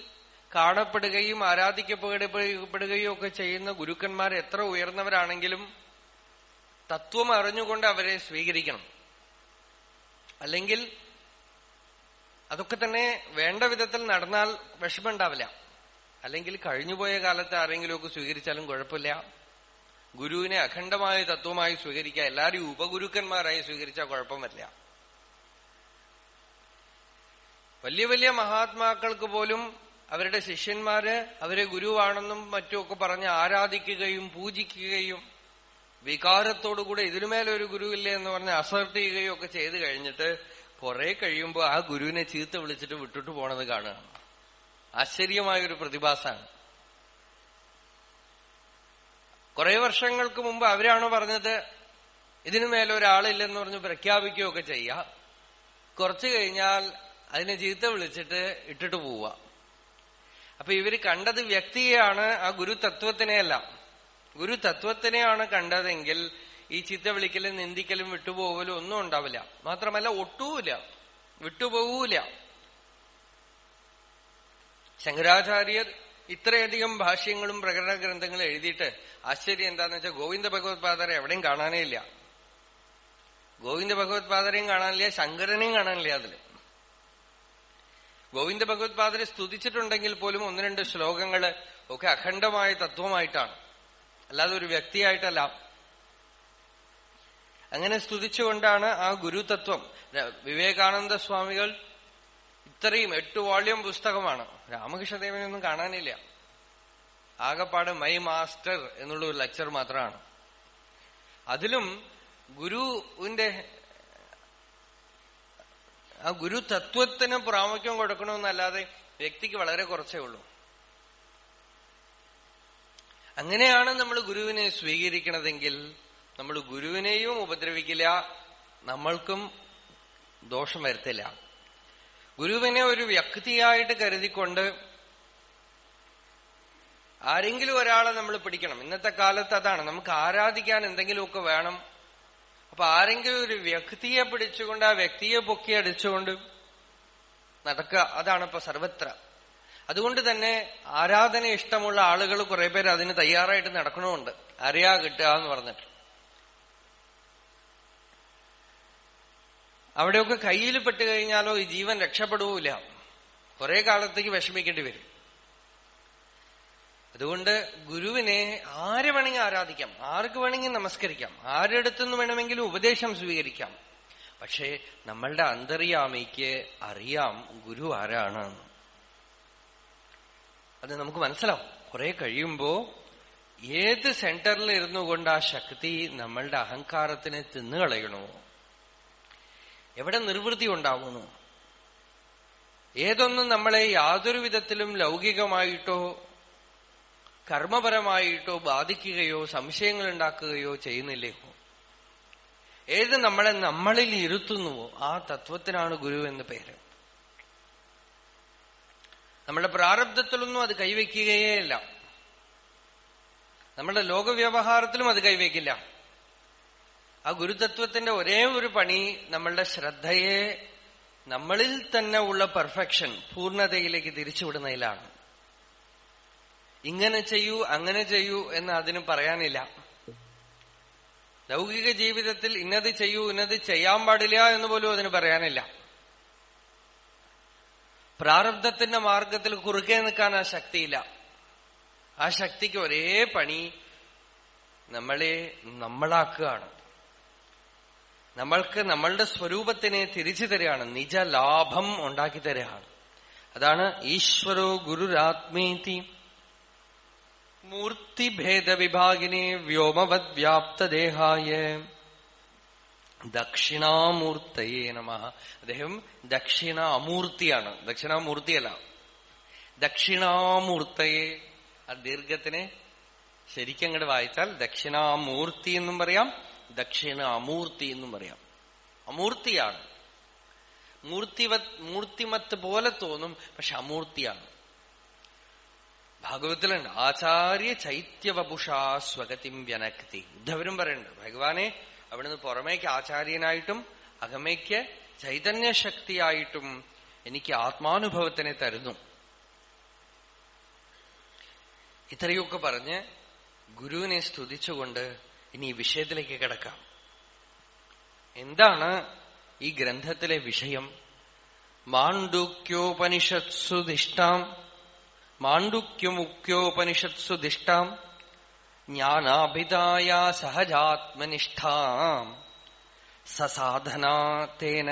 കാണപ്പെടുകയും ആരാധിക്കപ്പെടുകയും ഒക്കെ ചെയ്യുന്ന ഗുരുക്കന്മാർ എത്ര ഉയർന്നവരാണെങ്കിലും തത്വം അറിഞ്ഞുകൊണ്ട് അവരെ സ്വീകരിക്കണം. അല്ലെങ്കിൽ അതൊക്കെ തന്നെ വേണ്ട വിധത്തിൽ നടന്നാൽ വിഷമമുണ്ടാവില്ല. അല്ലെങ്കിൽ കഴിഞ്ഞുപോയ കാലത്ത് ആരെങ്കിലുമൊക്കെ സ്വീകരിച്ചാലും കുഴപ്പമില്ല. ഗുരുവിനെ അഖണ്ഡമായ തത്വമായി സ്വീകരിക്കുക, എല്ലാവരും ഉപഗുരുക്കന്മാരായി സ്വീകരിച്ചാൽ കുഴപ്പം വരില്ല. വലിയ വലിയ മഹാത്മാക്കൾക്ക് പോലും അവരുടെ ശിഷ്യന്മാര് അവരെ ഗുരുവാണെന്നും മറ്റുമൊക്കെ പറഞ്ഞ് ആരാധിക്കുകയും പൂജിക്കുകയും വികാരത്തോടുകൂടെ ഇതിനുമേലൊരു ഗുരുവില്ലേ എന്ന് പറഞ്ഞ് അസർട്ട് ചെയ്യുകയും ഒക്കെ ചെയ്ത് കഴിഞ്ഞിട്ട് കുറെ കഴിയുമ്പോൾ ആ ഗുരുവിനെ ചീത്ത വിളിച്ചിട്ട് വിട്ടിട്ട് പോണത് കാണുകയാണ്. ആശ്ചര്യമായൊരു പ്രതിഭാസമാണ്. കുറെ വർഷങ്ങൾക്ക് മുമ്പ് അവരാണോ പറഞ്ഞത് ഇതിനു മേലൊരാളില്ലെന്ന് പറഞ്ഞ് പ്രഖ്യാപിക്കുകയൊക്കെ ചെയ്യുക. കുറച്ചു കഴിഞ്ഞാൽ അതിനെ ചീത്ത വിളിച്ചിട്ട് ഇട്ടിട്ട് പോവുക. അപ്പൊ ഇവര് കണ്ടത് വ്യക്തിയെയാണ്, ആ ഗുരുതത്വത്തിനെയല്ല. ഗുരുതത്വത്തിനെയാണ് കണ്ടതെങ്കിൽ ഈ ചീത്ത വിളിക്കലും നിന്ദിക്കലും വിട്ടുപോകലും ഒന്നും ഉണ്ടാവില്ല. മാത്രമല്ല ഒട്ടുമില്ല, വിട്ടുപോകൂല. ശങ്കരാചാര്യർ ഇത്രയധികം ഭാഷ്യങ്ങളും പ്രകരണ ഗ്രന്ഥങ്ങളും എഴുതിയിട്ട് ആശ്ചര്യം എന്താന്ന് വെച്ചാൽ ഗോവിന്ദ ഭഗവത്പാദരെ എവിടെയും കാണാനേ ഇല്ല. ഗോവിന്ദ ഭഗവത്പാദരെയും കാണാനില്ല, ശങ്കരനെയും കാണാനില്ല. അതില് ഗോവിന്ദ ഭഗവത്പാദരെ സ്തുതിച്ചിട്ടുണ്ടെങ്കിൽ പോലും ഒന്ന് രണ്ട് ശ്ലോകങ്ങള് ഒക്കെ അഖണ്ഡമായ തത്വമായിട്ടാണ്, അല്ലാതെ ഒരു വ്യക്തിയായിട്ടല്ല. അങ്ങനെ സ്തുതിച്ചുകൊണ്ടാണ് ആ ഗുരുതത്വം. വിവേകാനന്ദ സ്വാമികൾ ഇത്രയും 8 വോള്യം പുസ്തകമാണ്. രാമകൃഷ്ണദേവനൊന്നും കാണാനില്ല. ആകപ്പാട് മൈ മാസ്റ്റർ എന്നുള്ള ഒരു ലെക്ചർ മാത്രമാണ്. അതിലും ഗുരുവിന്റെ ആ ഗുരുതത്വത്തിന് പ്രാമുഖ്യം കൊടുക്കണമെന്നല്ലാതെ വ്യക്തിക്ക് വളരെ കുറച്ചേ ഉള്ളൂ. അങ്ങനെയാണ് നമ്മൾ ഗുരുവിനെ സ്വീകരിക്കണതെങ്കിൽ നമ്മൾ ഗുരുവിനെയും ഉപദ്രവിക്കില്ല, നമ്മൾക്കും ദോഷം വരുത്തില്ല. ഗുരുവിനെ ഒരു വ്യക്തിയായിട്ട് കരുതിക്കൊണ്ട് ആരെങ്കിലും ഒരാളെ നമ്മൾ പിടിക്കണം. ഇന്നത്തെ കാലത്ത് അതാണ്, നമുക്ക് ആരാധിക്കാൻ എന്തെങ്കിലുമൊക്കെ വേണം. അപ്പൊ ആരെങ്കിലും ഒരു വ്യക്തിയെ പിടിച്ചുകൊണ്ട് ആ വ്യക്തിയെ പൊക്കിയടിച്ചുകൊണ്ട് നടക്കുക, അതാണ് ഇപ്പൊ സർവത്ര. അതുകൊണ്ട് തന്നെ ആരാധന ഇഷ്ടമുള്ള ആളുകൾ കുറെ പേര് അതിന് തയ്യാറായിട്ട് നടക്കണമുണ്ട്. അറിയാ കിട്ടുക എന്ന് പറഞ്ഞിട്ട് അവിടെയൊക്കെ കയ്യിൽ പെട്ട് കഴിഞ്ഞാലോ ഈ ജീവൻ രക്ഷപ്പെടൂല, കുറെ കാലത്തേക്ക് വിഷമിക്കേണ്ടി വരും. അതുകൊണ്ട് ഗുരുവിനെ ആരെ വേണമെങ്കിൽ ആരാധിക്കാം, ആർക്ക് വേണമെങ്കിൽ നമസ്കരിക്കാം, ആരുടെ അടുത്തുനിന്ന് വേണമെങ്കിലും ഉപദേശം സ്വീകരിക്കാം. പക്ഷേ നമ്മളുടെ അന്തര്യാമിക്ക് അറിയാം ഗുരു ആരാണ്. അത് നമുക്ക് മനസ്സിലാവും. കുറെ കഴിയുമ്പോ ഏത് സെന്ററിൽ ഇരുന്നു കൊണ്ട് ആ ശക്തി നമ്മളുടെ അഹങ്കാരത്തിനെ തിന്നുകളയണോ, എവിടെ നിർവൃത്തി ഉണ്ടാവുന്നു, ഏതൊന്നും നമ്മളെ യാതൊരു വിധത്തിലും ലൗകികമായിട്ടോ കർമ്മപരമായിട്ടോ ബാധിക്കുകയോ സംശയങ്ങൾ ഉണ്ടാക്കുകയോ ചെയ്യുന്നില്ലേ, ഏത് നമ്മളെ നമ്മളിൽ ഇരുത്തുന്നുവോ ആ തത്വത്തിനാണ് ഗുരു എന്ന് പേര്. നമ്മുടെ പ്രാരബ്ധത്തിലൊന്നും അത് കൈവയ്ക്കുകയേ ഇല്ല, നമ്മുടെ ലോകവ്യവഹാരത്തിലും അത് കൈവയ്ക്കില്ല. ആ ഗുരുതത്വത്തിന്റെ ഒരേ ഒരു പണി നമ്മളുടെ ശ്രദ്ധയെ നമ്മളിൽ തന്നെ ഉള്ള പെർഫെക്ഷൻ, പൂർണ്ണതയിലേക്ക് തിരിച്ചുവിടുന്നതിലാണ്. ഇങ്ങനെ ചെയ്യൂ അങ്ങനെ ചെയ്യൂ എന്ന് അതിന് പറയാനില്ല. ലൗകിക ജീവിതത്തിൽ ഇന്നത് ചെയ്യൂ ഇന്നത് ചെയ്യാൻ പാടില്ല എന്ന് പോലും അതിന് പറയാനില്ല. പ്രാരബ്ധത്തിന്റെ മാർഗത്തിൽ കുറുകെ നിൽക്കാൻ ആ ശക്തിയില്ല. ആ ശക്തിക്ക് ഒരേ പണി നമ്മളെ നമ്മളാക്കുകയാണ്. നമ്മൾക്ക് നമ്മളുടെ സ്വരൂപത്തിനെ തിരിച്ചു തരികയാണ്, നിജലാഭം ഉണ്ടാക്കി തരികയാണ്. അതാണ് ഈശ്വരോ ഗുരുരാത്മേതി മൂർത്തിഭേദവിഭാഗിനെ വ്യോമവത് വ്യാപ്തദേഹായ ദക്ഷിണാമൂർത്തയേ നമഃ. അദ്ദേഹം ദക്ഷിണാമൂർത്തിയാണ്, ദക്ഷിണാമൂർത്തിയല്ല, ദക്ഷിണാമൂർത്തയെ. ആ ദീർഘത്തിനെ ശരിക്കും അങ്ങോട്ട് വായിച്ചാൽ ദക്ഷിണാമൂർത്തി എന്നും പറയാം, ദക്ഷിണ അമൂർത്തി എന്നും പറയാം. അമൂർത്തിയാണ്. മൂർത്തിമത്ത് പോലെ തോന്നും, പക്ഷെ അമൂർത്തിയാണ്. ഭാഗവത്തിലുണ്ട് ആചാര്യ ചൈത്യവപുഷാ സ്വഗതിം വ്യനക്തി. ഉദ്ധവരും പറയുന്നുണ്ട്, ഭഗവാനെ അവിടുന്ന് പുറമേക്ക് ആചാര്യനായിട്ടും അകമേക്ക് ചൈതന്യശക്തിയായിട്ടും എനിക്ക് ആത്മാനുഭവത്തിനെ തരുന്നു. ഇത്രയൊക്കെ പറഞ്ഞ് ഗുരുവിനെ സ്തുതിച്ചുകൊണ്ട് ഇനി ഈ വിഷയത്തിലേക്ക് കിടക്കാം. എന്താണ് ഈ ഗ്രന്ഥത്തിലെ വിഷയം? മാണ്ഡൂക്യോപനിഷത്സു ദിഷ്ടാം, മാണ്ഡൂക്യമുക്യോപനിഷത്സു ദിഷ്ടാം ജ്ഞാനാഭിതായ സഹജാത്മനിഷ്ഠാം സസാധനാ തേന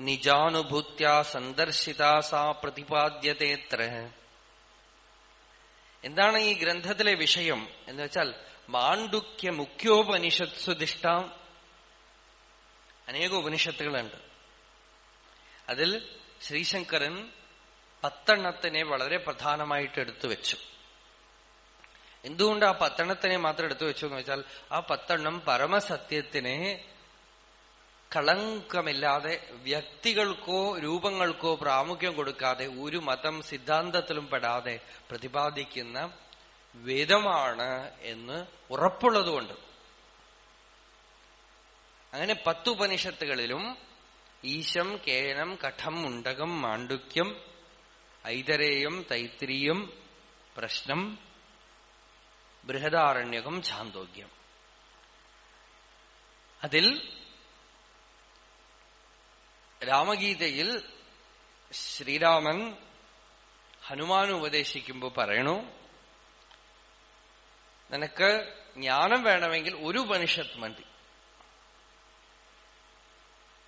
നിജാനുഭൂത്യാ സന്ദർശിതാ സാ പ്രതിപാദ്യതേത്ര. എന്താണ് ഈ ഗ്രന്ഥത്തിലെ വിഷയം എന്ന് വെച്ചാൽ, മാണ്ഡുക്യ മുഖ്യോപനിഷത്സു ദിഷ്ടാം. അനേക ഉപനിഷത്തുകളുണ്ട്. അതിൽ ശ്രീശങ്കരൻ 10 വളരെ പ്രധാനമായിട്ട് എടുത്തു വെച്ചു. എന്തുകൊണ്ട് ആ 10 മാത്രം എടുത്തു വെച്ചു എന്ന് വെച്ചാൽ, ആ 10 പരമസത്യത്തിനെ കളങ്കമില്ലാതെ വ്യക്തികൾക്കോ രൂപങ്ങൾക്കോ പ്രാമുഖ്യം കൊടുക്കാതെ ഒരു മതം സിദ്ധാന്തത്തിലും പെടാതെ പ്രതിപാദിക്കുന്ന വേദമാണ് എന്ന് ഉറപ്പുള്ളതുകൊണ്ട്. അങ്ങനെ 10 ഉപനിഷത്തുകളിലും ഈശം, കേനം, കഠം, മുണ്ടകം, മാണ്ഡുക്യം, ഐതരേയം, തൈത്രീയം, പ്രശ്നം, ബൃഹദാരണ്യകം, ഛാന്തോഗ്യം. അതിൽ രാമഗീതയിൽ ശ്രീരാമൻ ഹനുമാൻ ഉപദേശിക്കുമ്പോൾ പറയണു, നിനക്ക് ജ്ഞാനം വേണമെങ്കിൽ ഒരു ഉപനിഷത്ത് മതി.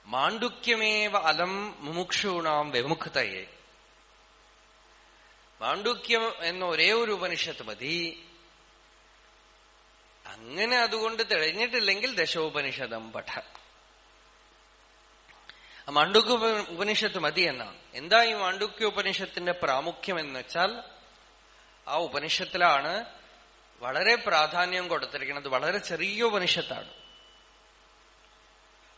മാണ്ഡുക്യമേവ അലം മുമുക്ഷൂണാം വിമുക്തയെ. മാണ്ഡുക്യം എന്ന ഒരേ ഒരു ഉപനിഷത്ത് മതി. അങ്ങനെ അതുകൊണ്ട് തെളിഞ്ഞിട്ടില്ലെങ്കിൽ ദശോപനിഷദം പഠ. മാണ്ഡുക്യ ഉപനിഷത്ത് മതി എന്നാണ്. എന്താ ഈ മാണ്ഡുക്യ ഉപനിഷത്തിന്റെ പ്രാമുഖ്യം എന്ന് വെച്ചാൽ, ആ ഉപനിഷത്തിലാണ് വളരെ പ്രാധാന്യം കൊടുത്തിരിക്കുന്നത്. വളരെ ചെറിയ ഉപനിഷത്താണ്.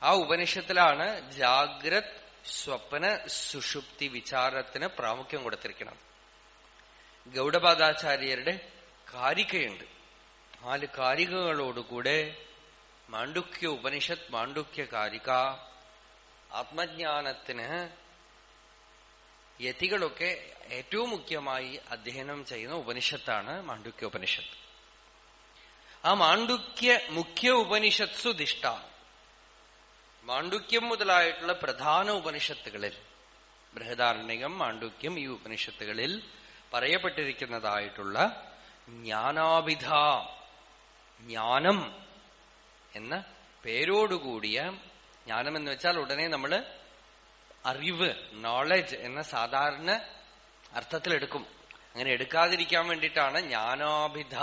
ആ ഉപനിഷത്തിലാണ് ജാഗ്രത്, സ്വപ്ന, സുഷുപ്തി വിചാരത്തിന് പ്രാമുഖ്യം കൊടുത്തിരിക്കുന്നത്. ഗൗഡപാദാചാര്യരുടെ കാരികയുണ്ട്. 4 കാരികകളോടുകൂടെ മാണ്ഡുക്യ ഉപനിഷത്ത്, മാണ്ഡുക്യ കാരിക, ആത്മജ്ഞാനത്തിന് യതികളൊക്കെ ഏറ്റവും മുഖ്യമായി അധ്യയനം ചെയ്യുന്ന ഉപനിഷത്താണ് മാണ്ഡുക്യ ഉപനിഷത്ത്. ആ മാണ്ഡുക്യ മുഖ്യ ഉപനിഷത്സു ദിഷ്ട. മാണ്ഡുക്യം മുതലായിട്ടുള്ള പ്രധാന ഉപനിഷത്തുകളിൽ, ബൃഹദാരണ്യകം, മാണ്ഡുക്യം, ഈ ഉപനിഷത്തുകളിൽ പറയപ്പെട്ടിരിക്കുന്നതായിട്ടുള്ള ജ്ഞാനാഭിധ, ജ്ഞാനം എന്ന പേരോടുകൂടിയ, ജ്ഞാനം എന്ന് വെച്ചാൽ ഉടനെ നമ്മൾ അറിവ്, നോളജ് എന്ന സാധാരണ അർത്ഥത്തിലെടുക്കും. അങ്ങനെ എടുക്കാതിരിക്കാൻ വേണ്ടിയിട്ടാണ് ജ്ഞാനാഭിധ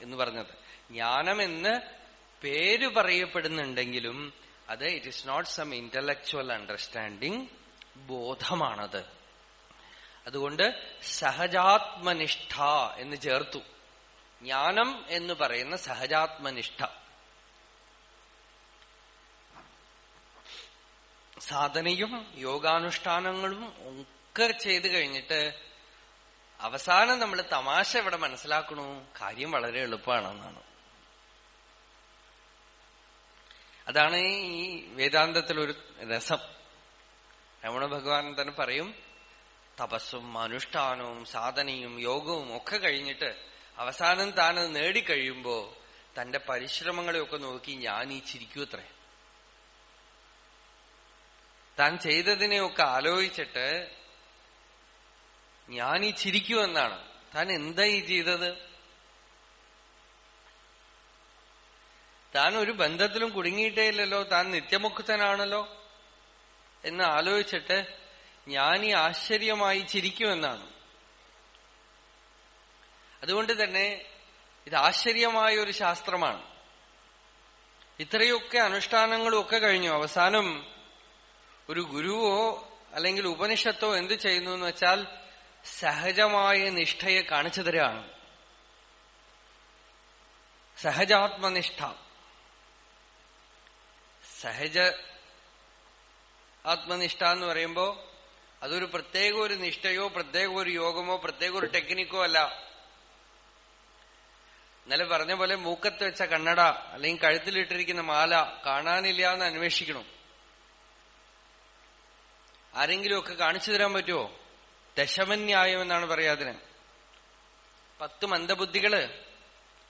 എന്ന് പറഞ്ഞത്. ജ്ഞാനം എന്ന് പേര് പറയപ്പെടുന്നുണ്ടെങ്കിലും അത് it is not some intellectual understanding, ബോധമാണത്. അതുകൊണ്ട് സഹജാത്മനിഷ്ഠ എന്ന് ചേർത്തു. ജ്ഞാനം എന്ന് പറയുന്ന സഹജാത്മനിഷ്ഠ. സാധനയും യോഗാനുഷ്ഠാനങ്ങളും ഒക്കെ ചെയ്തു കഴിഞ്ഞിട്ട് അവസാനം നമ്മൾ തമാശ ഇവിടെ മനസ്സിലാക്കണു, കാര്യം വളരെ എളുപ്പമാണെന്നാണ്. അതാണ് ഈ വേദാന്തത്തിലൊരു രസം. രമണ ഭഗവാൻ തന്നെ പറയും, തപസ്സും അനുഷ്ഠാനവും സാധനയും യോഗവും ഒക്കെ കഴിഞ്ഞിട്ട് അവസാനം താനത് നേടിക്കഴിയുമ്പോ തന്റെ പരിശ്രമങ്ങളെയൊക്കെ നോക്കി ഞാൻ ഈ ചിരിക്കൂത്രേ. താൻ ചെയ്തതിനെയൊക്കെ ആലോചിച്ചിട്ട് ഞാൻ ഈ ചിരിക്കുമെന്നാണ്. താൻ എന്താ ഈ ചെയ്തത്? താൻ ഒരു ബന്ധത്തിലും കുടുങ്ങിയിട്ടേ ഇല്ലല്ലോ, താൻ നിത്യമുക്തനാണല്ലോ എന്ന് ആലോചിച്ചിട്ട് ഞാൻ ഈ ആശ്ചര്യമായി ചിരിക്കുമെന്നാണ്. അതുകൊണ്ട് തന്നെ ഇത് ആശ്ചര്യമായ ഒരു ശാസ്ത്രമാണ്. ഇത്രയൊക്കെ അനുഷ്ഠാനങ്ങളും ഒക്കെ കഴിഞ്ഞു. അവസാനം ഒരു ഗുരുവോ അല്ലെങ്കിൽ ഉപനിഷത്തോ എന്ത് ചെയ്യുന്നു എന്ന് വെച്ചാൽ സഹജമായ നിഷ്ഠയെ കാണിച്ചു തരാണ്. സഹജാത്മനിഷ്ഠ. സഹജ ആത്മനിഷ്ഠ എന്ന് പറയുമ്പോ അതൊരു പ്രത്യേക ഒരു നിഷ്ഠയോ പ്രത്യേക ഒരു യോഗമോ പ്രത്യേക ഒരു ടെക്നിക്കോ അല്ല. ഇന്നലെ പറഞ്ഞ പോലെ മൂക്കത്ത് വെച്ച കണ്ണട അല്ലെങ്കിൽ കഴുത്തിലിട്ടിരിക്കുന്ന മാല കാണാനില്ല എന്ന് അന്വേഷിക്കണം. ആരെങ്കിലുമൊക്കെ കാണിച്ചു തരാൻ പറ്റുമോ? ദശമന്യായം എന്നാണ് പറയാ അതിന്. 10 മന്ദബുദ്ധികള്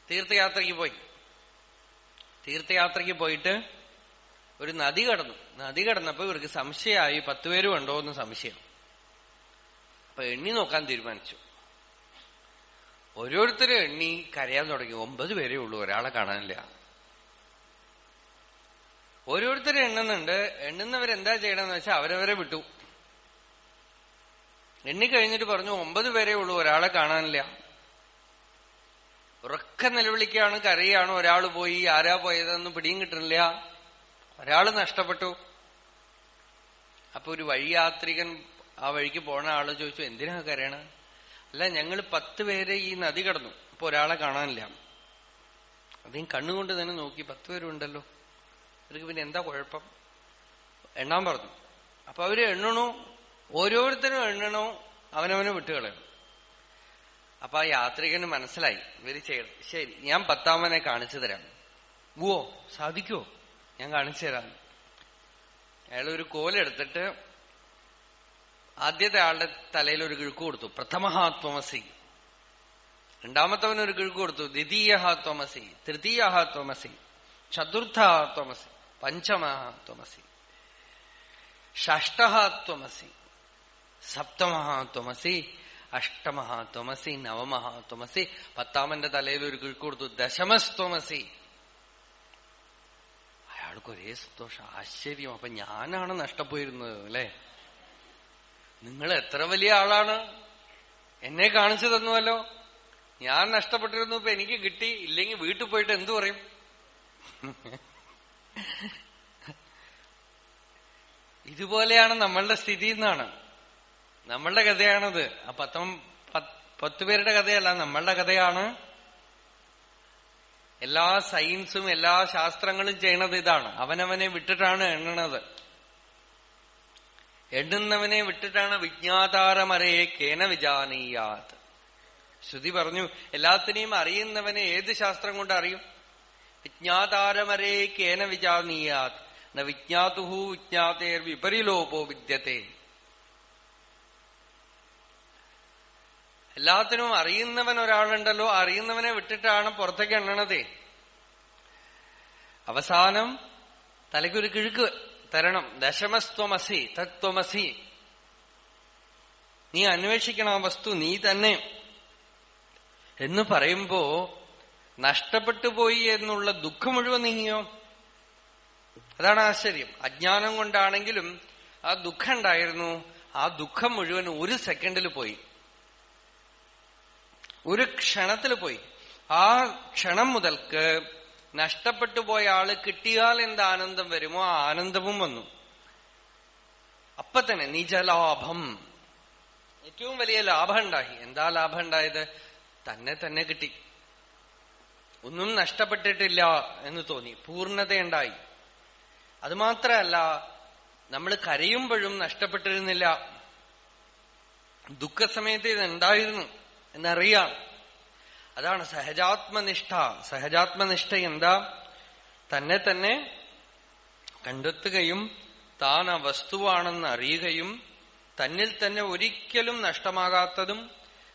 തീർത്ഥയാത്രയ്ക്ക് പോയി. തീർത്ഥയാത്രയ്ക്ക് പോയിട്ട് ഒരു നദി കടന്നു. നദി കടന്നപ്പോ ഇവർക്ക് സംശയമായി 10 പേരും ഉണ്ടോ എന്ന് സംശയം. അപ്പൊ എണ്ണി നോക്കാൻ തീരുമാനിച്ചു. ഓരോരുത്തരും എണ്ണി കരയാൻ തുടങ്ങി. 9 പേരേ ഉള്ളൂ, ഒരാളെ കാണാനില്ല. ഓരോരുത്തരും എണ്ണുന്നുണ്ട്. എണ്ണുന്നവരെന്താ ചെയ്യണമെന്ന് വെച്ചാൽ അവരവരെ വിട്ടു. എണ്ണിക്കഴിഞ്ഞിട്ട് പറഞ്ഞു 9 പേരേ ഉള്ളൂ, ഒരാളെ കാണാനില്ല. ഉറക്ക നിലവിളിക്കാണ്, കരയാണ്. ഒരാൾ പോയി, ആരാ പോയതെന്ന് പിടിയും കിട്ടുന്നില്ല. ഒരാള് നഷ്ടപ്പെട്ടു. അപ്പൊ ഒരു വഴിയാത്രികൻ ആ വഴിക്ക് പോണ ആള് ചോദിച്ചു, എന്തിനാ കരയണ? അല്ല, ഞങ്ങൾ 10 പേരെ ഈ നദി കടന്നു, അപ്പൊ ഒരാളെ കാണാനില്ല. അദ്ദേഹം കണ്ണുകൊണ്ട് തന്നെ നോക്കി, 10 പേരുണ്ടല്ലോ, അവർക്ക് പിന്നെ എന്താ കുഴപ്പം? എണ്ണാൻ പറഞ്ഞു. അപ്പൊ അവര് എണ്ണണു, ഓരോരുത്തരും എണ്ണണോ അവനവനെ വിട്ടുകളയണം. അപ്പൊ ആ യാത്രികന് മനസ്സിലായി ഇവര് ചെയ്യണം. ശരി, ഞാൻ 10ാമനെ കാണിച്ചു തരാം. ഓ, സാധിക്കുമോ? ഞാൻ കാണിച്ചു തരാം. അയാൾ ഒരു കോലെടുത്തിട്ട് ആദ്യത്തെ ആളുടെ തലയിൽ ഒരു കിഴുക്ക് കൊടുത്തു, പ്രഥമഹാത്വമസി. രണ്ടാമത്തവനൊരു കിഴുക്ക് കൊടുത്തു, ദ്വിതീയഹാത്വമസി, തൃതീയഹാത്വമസി, ചതുർത്ഥാത്വമസി, പഞ്ചമഹാത്വമസി, ഷഷ്ടഹാത്വമസി, സപ്തമഹാത്വമസി, അഷ്ടമഹാത്വമസി, നവമഹാത്വമസി. 10ാമന്റെ തലയിൽ ഒരു കിഴുക്ക് കൊടുത്തു, ദശമസ്ത്വമസി. അയാൾക്ക് ഒരേ സന്തോഷം, ആശ്ചര്യം. അപ്പൊ ഞാനാണ് നഷ്ടപ്പോയിരുന്നത് അല്ലെ? നിങ്ങൾ എത്ര വലിയ ആളാണ്, എന്നെ കാണിച്ചു തന്നുവല്ലോ. ഞാൻ നഷ്ടപ്പെട്ടിരുന്നു, ഇപ്പൊ എനിക്ക് കിട്ടി. ഇല്ലെങ്കിൽ വീട്ടിൽ പോയിട്ട് എന്തു പറയും? ഇതുപോലെയാണ് നമ്മളുടെ സ്ഥിതി എന്നാണ്. നമ്മളുടെ കഥയാണത്. ആ 10 പേരുടെ കഥയല്ല, നമ്മളുടെ കഥയാണ്. എല്ലാ സയൻസും എല്ലാ ശാസ്ത്രങ്ങളും ചെയ്യണത് ഇതാണ്. അവനവനെ വിട്ടിട്ടാണ് എണ്ണണത്. എണ്ണുന്നവനെ വിട്ടിട്ടാണ് വിജ്ഞാതാരമരയെ കേന വിജാനീയാത്. ശ്രുതി പറഞ്ഞു, എല്ലാത്തിനെയും അറിയുന്നവനെ ഏത് ശാസ്ത്രം കൊണ്ട് അറിയും? വിജ്ഞാതാരമരയെ കേന വിജാനീയാത് ന വിജ്ഞാതുഹു വിജ്ഞാതേർ വിപരിലോപോ വിദ്യത്തെ. എല്ലാത്തിനും അറിയുന്നവൻ ഒരാളുണ്ടല്ലോ, അറിയുന്നവനെ വിട്ടിട്ടാണ് പുറത്തേക്ക് എണ്ണണതേ. അവസാനം തലയ്ക്കൊരു കിഴുക്ക് തരണം. ദശമസ്ത്വമസി തത്വമസി. നീ അന്വേഷിക്കണ ആ വസ്തു നീ തന്നെ എന്ന് പറയുമ്പോ നഷ്ടപ്പെട്ടു പോയി എന്നുള്ള ദുഃഖം മുഴുവൻ നീങ്ങിയോ? അതാണ് ആശ്ചര്യം. അജ്ഞാനം കൊണ്ടാണെങ്കിലും ആ ദുഃഖം ഉണ്ടായിരുന്നു. ആ ദുഃഖം മുഴുവൻ ഒരു സെക്കൻഡിൽ പോയി, ഒരു ക്ഷണത്തിൽ പോയി. ആ ക്ഷണം മുതൽക്ക് നഷ്ടപ്പെട്ടു പോയ ആള് കിട്ടിയാൽ എന്ത് ആനന്ദം വരുമോ ആ ആനന്ദവും വന്നു. അപ്പൊ തന്നെ നിജലാഭം, ഏറ്റവും വലിയ ലാഭം ഉണ്ടായി. എന്താ ലാഭം ഉണ്ടായത്? തന്നെ കിട്ടി. ഒന്നും നഷ്ടപ്പെട്ടിട്ടില്ല എന്ന് തോന്നി, പൂർണ്ണതയുണ്ടായി. അതുമാത്രമല്ല, നമ്മൾ കരയുമ്പോഴും നഷ്ടപ്പെട്ടിരുന്നില്ല. ദുഃഖസമയത്ത് ഇതുണ്ടായിരുന്നു എന്നറിയാം. അതാണ് സഹജാത്മനിഷ്ഠ. സഹജാത്മനിഷ്ഠ എന്താ? തന്നെ കണ്ടെത്തുകയും താൻ ആ വസ്തുവാണെന്ന് അറിയുകയും തന്നിൽ തന്നെ ഒരിക്കലും നഷ്ടമാകാത്തതും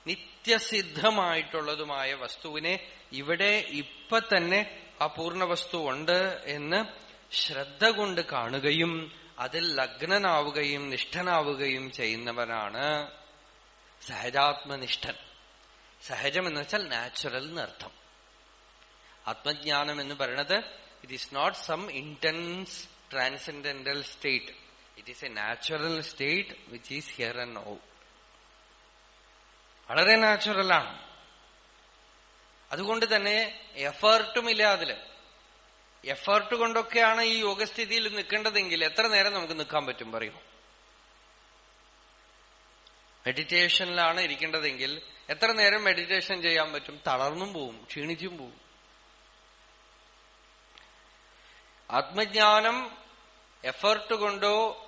നിത്യസിദ്ധമായിട്ടുള്ളതുമായ വസ്തുവിനെ ഇവിടെ ഇപ്പൊ തന്നെ ആ പൂർണ്ണ വസ്തു ഉണ്ട് എന്ന് ശ്രദ്ധ കൊണ്ട് കാണുകയും അതിൽ ലഗ്നനാവുകയും നിഷ്ഠനാവുകയും ചെയ്യുന്നവനാണ് സഹജാത്മനിഷ്ഠൻ. സഹജം എന്ന് വെച്ചാൽ നാച്ചുറൽ എന്നർത്ഥം. ആത്മജ്ഞാനം എന്ന് പറയുന്നത് it is not some intense transcendental state. It is a natural state which is here and now. വളരെ നാച്ചുറലാണ്. അതുകൊണ്ട് തന്നെ എഫേർട്ടുമില്ല അതില്. എഫേർട്ട് കൊണ്ടൊക്കെയാണ് ഈ യോഗസ്ഥിതിയിൽ നിൽക്കേണ്ടതെങ്കിൽ എത്ര നേരം നമുക്ക് നിൽക്കാൻ പറ്റും പറയൂ? മെഡിറ്റേഷനിലാണ് ഇരിക്കേണ്ടതെങ്കിൽ എത്ര നേരം മെഡിറ്റേഷൻ ചെയ്യാൻ പറ്റും? തളർന്നും പോവും, ക്ഷീണിച്ചും പോവും. ആത്മജ്ഞാനം എഫേർട്ട് കൊണ്ടോ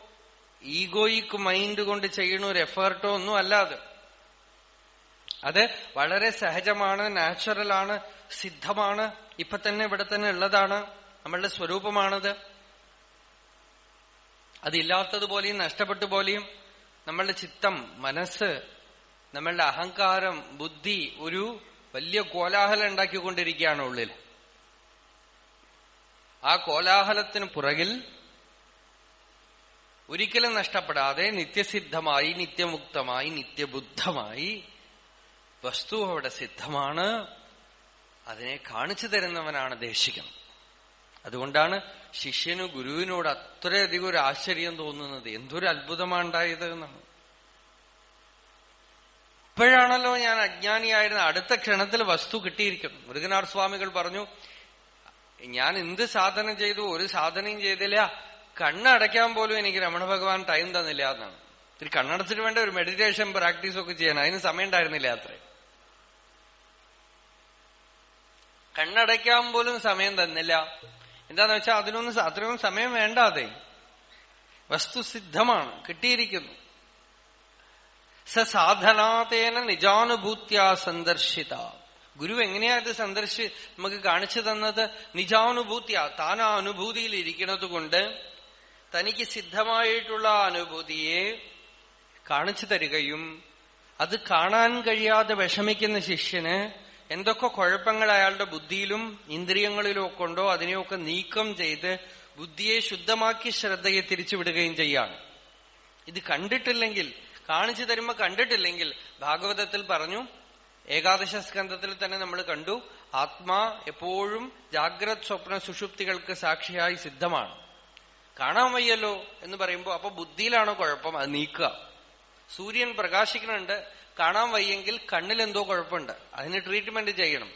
ഈഗോയിക് മൈൻഡ് കൊണ്ട് ചെയ്യുന്ന ഒരു എഫേർട്ടോ ഒന്നും അല്ലാതെ അത് വളരെ സഹജമാണ്, നാച്ചുറലാണ്, സിദ്ധമാണ്, ഇപ്പൊ തന്നെ ഇവിടെ തന്നെ ഉള്ളതാണ്, നമ്മളുടെ സ്വരൂപമാണത്. അതില്ലാത്തതുപോലെയും നഷ്ടപ്പെട്ടു പോലെയും നമ്മളുടെ ചിത്തം, മനസ്സ്, നമ്മളുടെ അഹങ്കാരം, ബുദ്ധി ഒരു വലിയ കോലാഹലം ഉണ്ടാക്കിക്കൊണ്ടിരിക്കുകയാണ് ഉള്ളിൽ. ആ കോലാഹലത്തിന് പുറകിൽ ഒരിക്കലും നഷ്ടപ്പെടാതെ നിത്യസിദ്ധമായി, നിത്യമുക്തമായി, നിത്യബുദ്ധമായി വസ്തു അവിടെ സിദ്ധമാണ്. അതിനെ കാണിച്ചു തരുന്നവനാണ് ദേശികൻ. അതുകൊണ്ടാണ് ശിഷ്യന് ഗുരുവിനോട് അത്രയധികം ഒരു ആശ്ചര്യം തോന്നുന്നത്. എന്തൊരു അത്ഭുതമാണ് ഉണ്ടായത് എന്നാണ്. ഇപ്പോഴാണല്ലോ ഞാൻ അജ്ഞാനിയായിരുന്ന, അടുത്ത ക്ഷണത്തിൽ വസ്തു കിട്ടിയിരിക്കുന്നു. മുരുകനാഥ് സ്വാമികൾ പറഞ്ഞു, ഞാൻ എന്ത് സാധന ചെയ്തു? ഒരു സാധനയും ചെയ്തില്ല. കണ്ണടയ്ക്കാൻ പോലും എനിക്ക് രമണ ഭഗവാൻ ടൈം തന്നില്ല എന്നാണ്. ഇത്തിരി കണ്ണടച്ചിട്ട് വേണ്ട ഒരു മെഡിറ്റേഷൻ പ്രാക്ടീസൊക്കെ ചെയ്യണം. അതിന് സമയം ഉണ്ടായിരുന്നില്ല അത്രേ. കണ്ണടയ്ക്കാൻ പോലും സമയം തന്നില്ല. എന്താന്ന് വെച്ചാൽ അത്രയും സമയം വേണ്ടാതെ വസ്തുസിദ്ധമാണ്, കിട്ടിയിരിക്കുന്നു. സാധനാതേന നിജാനുഭൂത്യാ സന്ദർശിത. ഗുരു എങ്ങനെയാ ഇത് നമുക്ക് കാണിച്ചു തന്നത്? നിജാനുഭൂത്യ, താൻ ആ അനുഭൂതിയിൽ ഇരിക്കുന്നത് കൊണ്ട് തനിക്ക് സിദ്ധമായിട്ടുള്ള അനുഭൂതിയെ കാണിച്ചു തരികയും അത് കാണാൻ കഴിയാതെ വിഷമിക്കുന്ന ശിഷ്യന് എന്തൊക്കെ കുഴപ്പങ്ങൾ അയാളുടെ ബുദ്ധിയിലും ഇന്ദ്രിയങ്ങളിലും ഒക്കെ ഉണ്ടോ അതിനെയൊക്കെ നീക്കം ചെയ്ത് ബുദ്ധിയെ ശുദ്ധമാക്കി ശ്രദ്ധയെ തിരിച്ചുവിടുകയും ചെയ്യാണ്. ഇത് കണ്ടിട്ടില്ലെങ്കിൽ, കാണിച്ചു തരുമ്പോ കണ്ടിട്ടില്ലെങ്കിൽ, ഭാഗവതത്തിൽ പറഞ്ഞു, ഏകാദശ സ്കന്ധത്തിൽ തന്നെ നമ്മൾ കണ്ടു, ആത്മാ എപ്പോഴും ജാഗ്രത് സ്വപ്ന സുഷുപ്തികൾക്ക് സാക്ഷിയായി സിദ്ധമാണ്. കാണാൻ വയ്യല്ലോ എന്ന് പറയുമ്പോ അപ്പൊ ബുദ്ധിയിലാണോ കുഴപ്പം? അത് നീക്കുക. സൂര്യൻ പ്രകാശിക്കുന്നുണ്ട്, കാണാൻ വയ്യെങ്കിൽ കണ്ണിലെന്തോ കുഴപ്പമുണ്ട്, അതിന് ട്രീറ്റ്മെന്റ് ചെയ്യണം.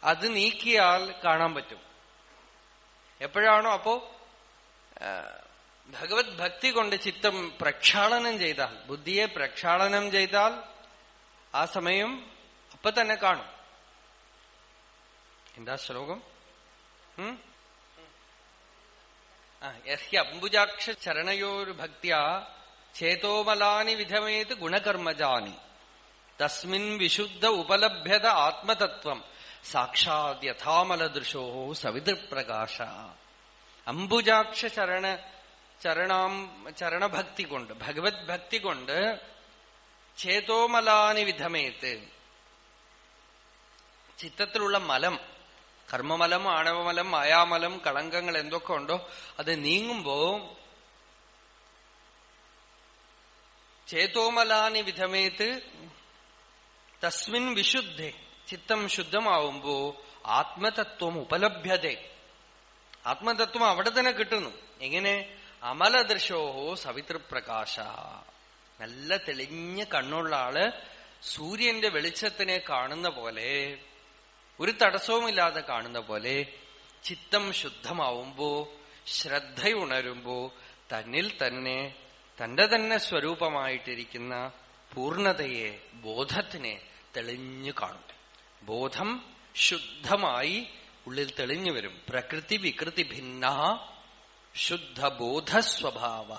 അത് നീക്കിയാൽ കാണാൻ പറ്റും. എപ്പോഴാണോ? അപ്പോ ഭഗവത് ഭക്തി കൊണ്ട് ചിത്തം പ്രക്ഷാളനം ചെയ്താൽ, ബുദ്ധിയെ പ്രക്ഷാളനം ചെയ്താൽ ആ സമയം അപ്പൊ തന്നെ കാണും. എന്താ ശ്ലോകം? യഹ്യ അംബുജാക്ഷ ചരണയോർ ഭക്ത്യാ ചേതോമലാനി വിധമേത് ഗുണകർമ്മജാനി തസ്മിൻ വിശുദ്ധ ഉപലഭ്യത ആത്മതത്വം സാക്ഷാത് യഥാമലദൃശോ സവിതൃപ്രകാശ. അംബുജാക്ഷ ചരണഭക്തി കൊണ്ട്, ഭഗവത് ഭക്തി കൊണ്ട് ചേതോമലാനി വിധമേത്ത്, ചിത്തത്തിലുള്ള മലം, കർമ്മമലം, ആണവമലം, മായാമലം, കളങ്കങ്ങൾ എന്തൊക്കെ ഉണ്ടോ അത് നീങ്ങുമ്പോ ചേതോമലാനി വിധമേത്ത് തസ്മിൻ വിശുദ്ധേ, ചിത്തം ശുദ്ധമാവുമ്പോ ആത്മതത്വം ഉപലഭ്യത, ആത്മതത്വം അവിടെ തന്നെ കിട്ടുന്നു. എങ്ങനെ? അമലദൃശോഹോ സവിതൃപ്രകാശ. നല്ല തെളിഞ്ഞ കണ്ണുള്ള ആള് സൂര്യന്റെ വെളിച്ചത്തിനെ കാണുന്ന പോലെ, ഒരു തടസ്സവുമില്ലാതെ കാണുന്ന പോലെ ചിത്തം ശുദ്ധമാവുമ്പോ, ശ്രദ്ധയുണരുമ്പോ തന്നിൽ തന്നെ തന്റെ തന്നെ സ്വരൂപമായിട്ടിരിക്കുന്ന പൂർണ്ണതയെ, ബോധത്തിനെ തെളിഞ്ഞു കാണും. ബോധം ശുദ്ധമായി ഉള്ളിൽ തെളിഞ്ഞു വരും. പ്രകൃതി വികൃതി ഭിന്ന ശുദ്ധബോധസ്വഭാവ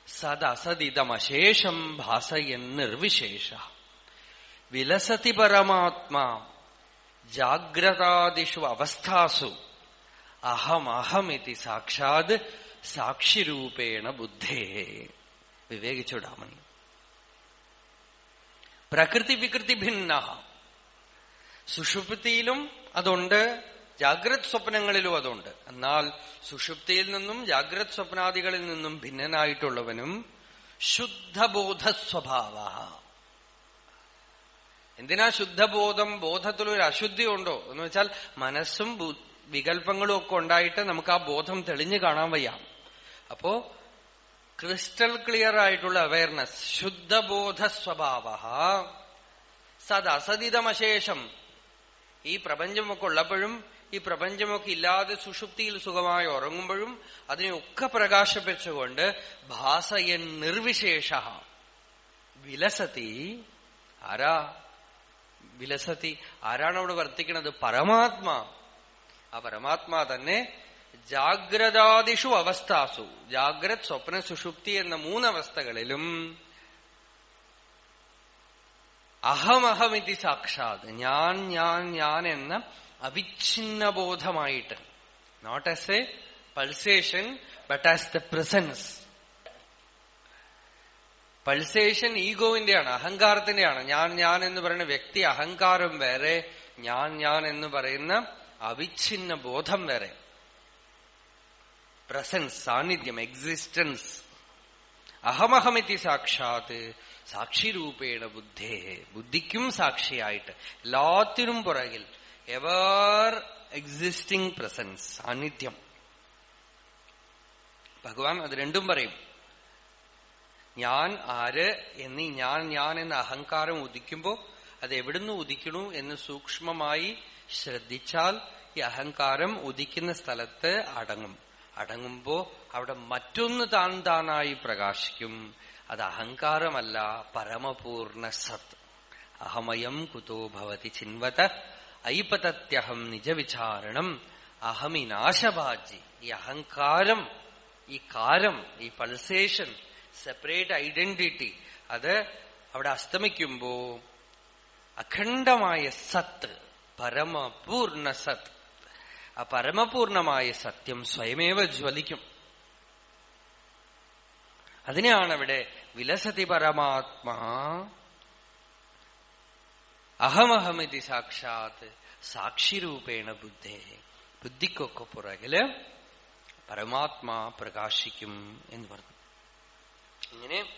സദസദിതമശേഷം ഭാസയൻ നിർവിശേഷ വിലസതി പരമാത്മാ ജാഗ്രതാദിഷു അവസ്ഥാസു അഹം അഹം ഇതി സാക്ഷാത് സാക്ഷിരൂപേണ ബുദ്ധേ. വിവേകിച്ചൂടാമണി. പ്രകൃതി വികൃതി ഭിന്ന. സുഷുപ്തിയിലും അതുണ്ട്, ജാഗ്രത് സ്വപ്നങ്ങളിലും അതുണ്ട്. എന്നാൽ സുഷുപ്തിയിൽ നിന്നും ജാഗ്രത് സ്വപ്നാദികളിൽ നിന്നും ഭിന്നനായിട്ടുള്ളവനും ശുദ്ധബോധ സ്വഭാവ. എന്തിനാ ശുദ്ധബോധം? ബോധത്തിലൊരു അശുദ്ധി ഉണ്ടോ എന്ന് വെച്ചാൽ മനസ്സും വികല്പങ്ങളും ഒക്കെ ഉണ്ടായിട്ട് നമുക്ക് ആ ബോധം തെളിഞ്ഞു കാണാൻ വയ്യ. അപ്പോ ക്രിസ്റ്റൽ ക്ലിയർ ആയിട്ടുള്ള അവയർനെസ്, ശുദ്ധബോധ സ്വഭാവ. സദ് അസദിതമശേഷം. ഈ പ്രപഞ്ചമൊക്കെ ഉള്ളപ്പോഴും ഈ പ്രപഞ്ചമൊക്കെ ഇല്ലാതെ സുഷുപ്തിയിൽ സുഖമായി ഉറങ്ങുമ്പോഴും അതിനെയൊക്കെ പ്രകാശിപ്പിച്ചുകൊണ്ട് ഭാസയൻ നിർവിശേഷ വിലസതി. ആരാ വിലസതി? ആരാണ് അവിടെ വർത്തിക്കുന്നത്? പരമാത്മാ. ആ പരമാത്മാ തന്നെ ജാഗ്രതാദിഷു അവസ്ഥാസു, ജാഗ്രത് സ്വപ്ന സുഷുപ്തി എന്ന മൂന്നവസ്ഥകളിലും അഹമഹമിതി സാക്ഷാത്, ഞാൻ ഞാൻ ഞാൻ എന്ന അവിഛിന്നബോധമായിട്ട്, not as a pulsation but as the presence. Pulsation ഈഗോവിന്റെയാണ്, അഹങ്കാരത്തിന്റെയാണ്. ഞാൻ ഞാൻ എന്ന് പറയുന്ന വ്യക്തി അഹങ്കാരം വേറെ, ഞാൻ ഞാൻ എന്ന് പറയുന്ന അവിഛിന്ന ബോധം വേറെ. പ്രസൻസ്, സാന്നിധ്യം, എക്സിസ്റ്റൻസ്. അഹമഹമിതി സാക്ഷാത് സാക്ഷിരൂപേണ ബുദ്ധേ, ബുദ്ധിക്കും സാക്ഷിയായിട്ട്, എല്ലാത്തിനും പുറകിൽ എവർ എക്സിസ്റ്റിംഗ് പ്രസൻസ്, സാന്നിധ്യം. ഭഗവാൻ അത് രണ്ടും പറയും. ഞാൻ ആര് എന്നീ ഞാൻ ഞാൻ എന്ന അഹങ്കാരം ഉദിക്കുമ്പോ അത് എവിടുന്ന് ഉദിക്കണു എന്ന് സൂക്ഷ്മമായി ശ്രദ്ധിച്ചാൽ ഈ അഹങ്കാരം ഉദിക്കുന്ന സ്ഥലത്ത് അടങ്ങും. അടങ്ങുമ്പോ അവിടെ മറ്റൊന്ന് താൻ താനായി പ്രകാശിക്കും. അത് അഹങ്കാരമല്ല, പരമപൂർണ സത്. അഹമയം കുതോ ഭവതി ചിൻവത ഐപതത്യഹം നിജവിചാരണം അഹമി നാശഭാജി. ഈ അഹങ്കാരം, ഈ കാരം, ഈ പൾസേഷൻ, സെപ്പറേറ്റ് ഐഡന്റിറ്റി, അത് അവിടെ അസ്തമിക്കുമ്പോ അഖണ്ഡമായ സത്ത്, പരമപൂർണ സത്ത്, ആ പരമപൂർണമായ സത്യം സ്വയമേവ ജ്വലിക്കും. അതിനെയാണ് അവിടെ വിലസതി പരമാത്മാ അഹമഹമിതി സാക്ഷാത് സാക്ഷിരൂപേണ ബുദ്ധേ. ബുദ്ധിക്കൊക്കെ പുറകില് പരമാത്മാ പ്രകാശിക്കും എന്ന് പറഞ്ഞു. ഇങ്ങനെ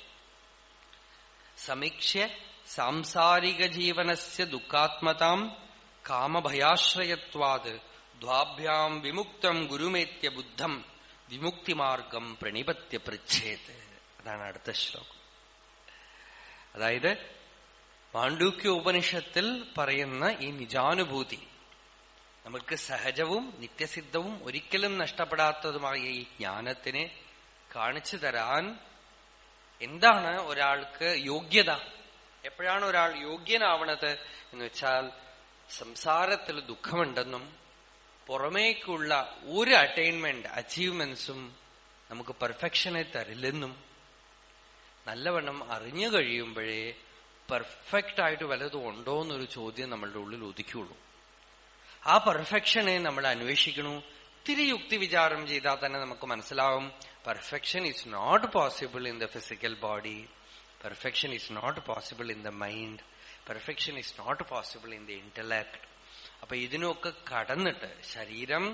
സമീക്ഷ്യ സാംസാരിക ജീവനസ്യ ദുഃഖാത്മതാം കാമഭയാശ്രയത്വാത് ദ്വാഭ്യാം വിമുക്തം ഗുരുമേത്യ ബുദ്ധം വിമുക്തിമാർഗം പ്രണിപത്യ പൃച്ഛേത്. അതാണ് അടുത്ത ശ്ലോകം. അതായത് മാണ്ഡൂക്യ ഉപനിഷത്തിൽ പറയുന്ന ഈ നിജാനുഭൂതി, നമുക്ക് സഹജവും നിത്യസിദ്ധവും ഒരിക്കലും നഷ്ടപ്പെടാത്തതുമായ ഈ ജ്ഞാനത്തിനെ കാണിച്ചു തരാൻ എന്താണ് ഒരാൾക്ക് യോഗ്യത, എപ്പോഴാണ് ഒരാൾ യോഗ്യനാവണത് എന്ന് വെച്ചാൽ, സംസാരത്തിൽ ദുഃഖമുണ്ടെന്നും പുറമേക്കുള്ള ഒരു അറ്റൈൻമെന്റ്, അച്ചീവ്മെന്റ്സും നമുക്ക് പെർഫെക്ഷനെ തരില്ലെന്നും നല്ലവണ്ണം അറിഞ്ഞു കഴിയുമ്പോഴേ പെർഫെക്റ്റ് ആയിട്ട് വല്ലതും ഉണ്ടോ എന്നൊരു ചോദ്യം നമ്മളുടെ ഉള്ളിൽ ഉദിക്കുള്ളൂ. ആ പെർഫെക്ഷനെ നമ്മൾ അന്വേഷിക്കണു. ഇത്തിരി യുക്തി വിചാരം ചെയ്താൽ തന്നെ നമുക്ക് മനസ്സിലാവും, perfection is not possible in the physical body, perfection is not possible in the mind, perfection is not possible in the intellect. അപ്പൊ ഇതിനൊക്കെ കടന്നിട്ട് ശരീരം,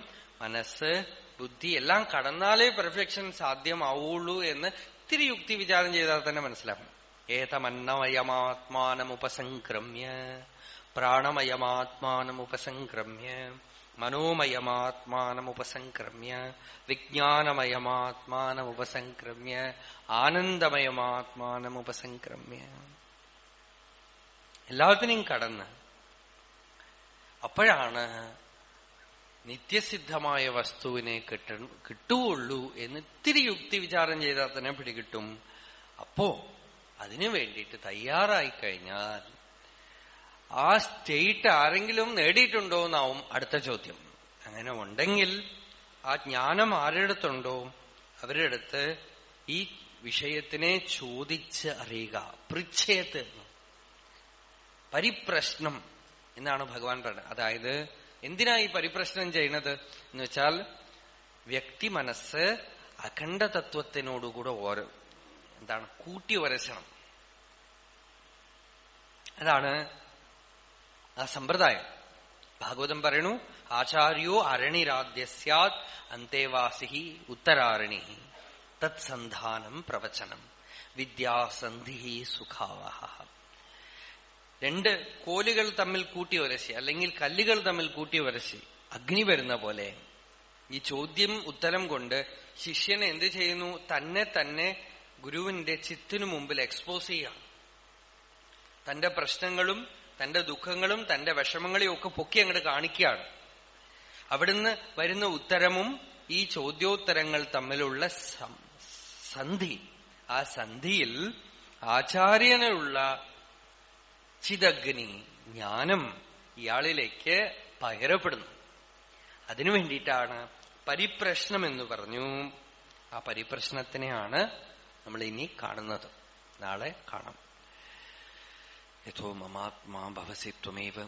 മനസ്സ്, ബുദ്ധി എല്ലാം കടന്നാലേ പെർഫെക്ഷൻ സാധ്യമാവുള്ളൂ എന്ന് ഇത്തിരി യുക്തി വിചാരം ചെയ്താൽ തന്നെ മനസ്സിലാവും. ഏതമന്നമയമാത്മാനമുപസംക്രമ്യ പ്രാണമയമാത്മാനമുപസംക്രമ്യ മനോമയമാത്മാനമുപസംക്രമ്യ വിജ്ഞാനമയമാത്മാനമുപസംക്രമ്യ ആനന്ദമയമാത്മാനമുപസംക്രമ്യ, എല്ലാത്തിനെയും കടന്ന് അപ്പോഴാണ് നിത്യസിദ്ധമായ വസ്തുവിനെ കിട്ടുകയുള്ളൂ എന്ന് ഇത്തിരി യുക്തി വിചാരം ചെയ്താൽ തന്നെ പിടികിട്ടും. അപ്പോ അതിനു വേണ്ടിയിട്ട് തയ്യാറായി കഴിഞ്ഞാൽ ആ സ്റ്റേറ്റ് ആരെങ്കിലും നേടിയിട്ടുണ്ടോ എന്നാവും അടുത്ത ചോദ്യം. അങ്ങനെ ഉണ്ടെങ്കിൽ ആ ജ്ഞാനം ആരുടെ അടുത്തുണ്ടോ അവരുടെ അടുത്ത് ഈ വിഷയത്തിനെ ചോദിച്ച് അറിയുക. പൃച്ഛേത്, പരിപ്രശ്നം എന്നാണ് ഭഗവാൻ പറയുന്നത്. അതായത് എന്തിനാ ഈ പരിപ്രശ്നം ചെയ്യുന്നത് എന്ന് വെച്ചാൽ, വ്യക്തി മനസ്സ് അഖണ്ഡ തത്വത്തിനോടുകൂടെ എന്താണ് കൂട്ടി വരച്ചണം. അതാണ് ആ സമ്പ്രദായം. ഭാഗവതം പറയണു, ആചാര്യോ അരണിരാദ്യ സ്യാത് അന്തേവാസി ഉത്തരാരണി തത്സന്ധാനം പ്രവചനം വിദ്യാസന്ധി സുഖാവഹ. രണ്ട് കോലുകൾ തമ്മിൽ കൂട്ടി വരച്ച്, അല്ലെങ്കിൽ കല്ലുകൾ തമ്മിൽ കൂട്ടി വരച്ച് അഗ്നി വരുന്ന പോലെ ഈ ചോദ്യം ഉത്തരം കൊണ്ട് ശിഷ്യൻ എന്ത് ചെയ്യുന്നു? തന്നെ ഗുരുവിന്റെ ചിത്തിനു മുമ്പിൽ എക്സ്പോസ് ചെയ്യാം. തന്റെ പ്രശ്നങ്ങളും തന്റെ ദുഃഖങ്ങളും തന്റെ വിഷമങ്ങളെയും ഒക്കെ പൊക്കി അങ്ങോട്ട് കാണിക്കുകയാണ്. അവിടുന്ന് വരുന്ന ഉത്തരമും ഈ ചോദ്യോത്തരങ്ങൾ തമ്മിലുള്ള സന്ധി, ആ സന്ധിയിൽ ആചാര്യനുള്ള ചിദഗ്നി ജ്ഞാനം ഇയാളിലേക്ക് പകരപ്പെടുന്നു. അതിനു വേണ്ടിയിട്ടാണ് പരിപ്രശ്നം എന്ന് പറഞ്ഞു. ആ പരിപ്രശ്നത്തിനെയാണ് നമ്മൾ ഇനി കാണുന്നത്. നാളെ കാണാം. യഥോ മമാത്മാ ഭവസി ത്വമേവ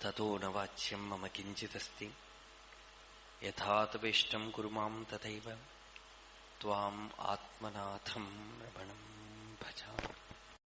തതോ ന വാച്യം മമ കിഞ്ചിദസ്തി യഥാ തവേഷ്ടം കുരു മാം തഥൈവ ത്വാം ആത്മനാഥം രമണം ഭജാമി.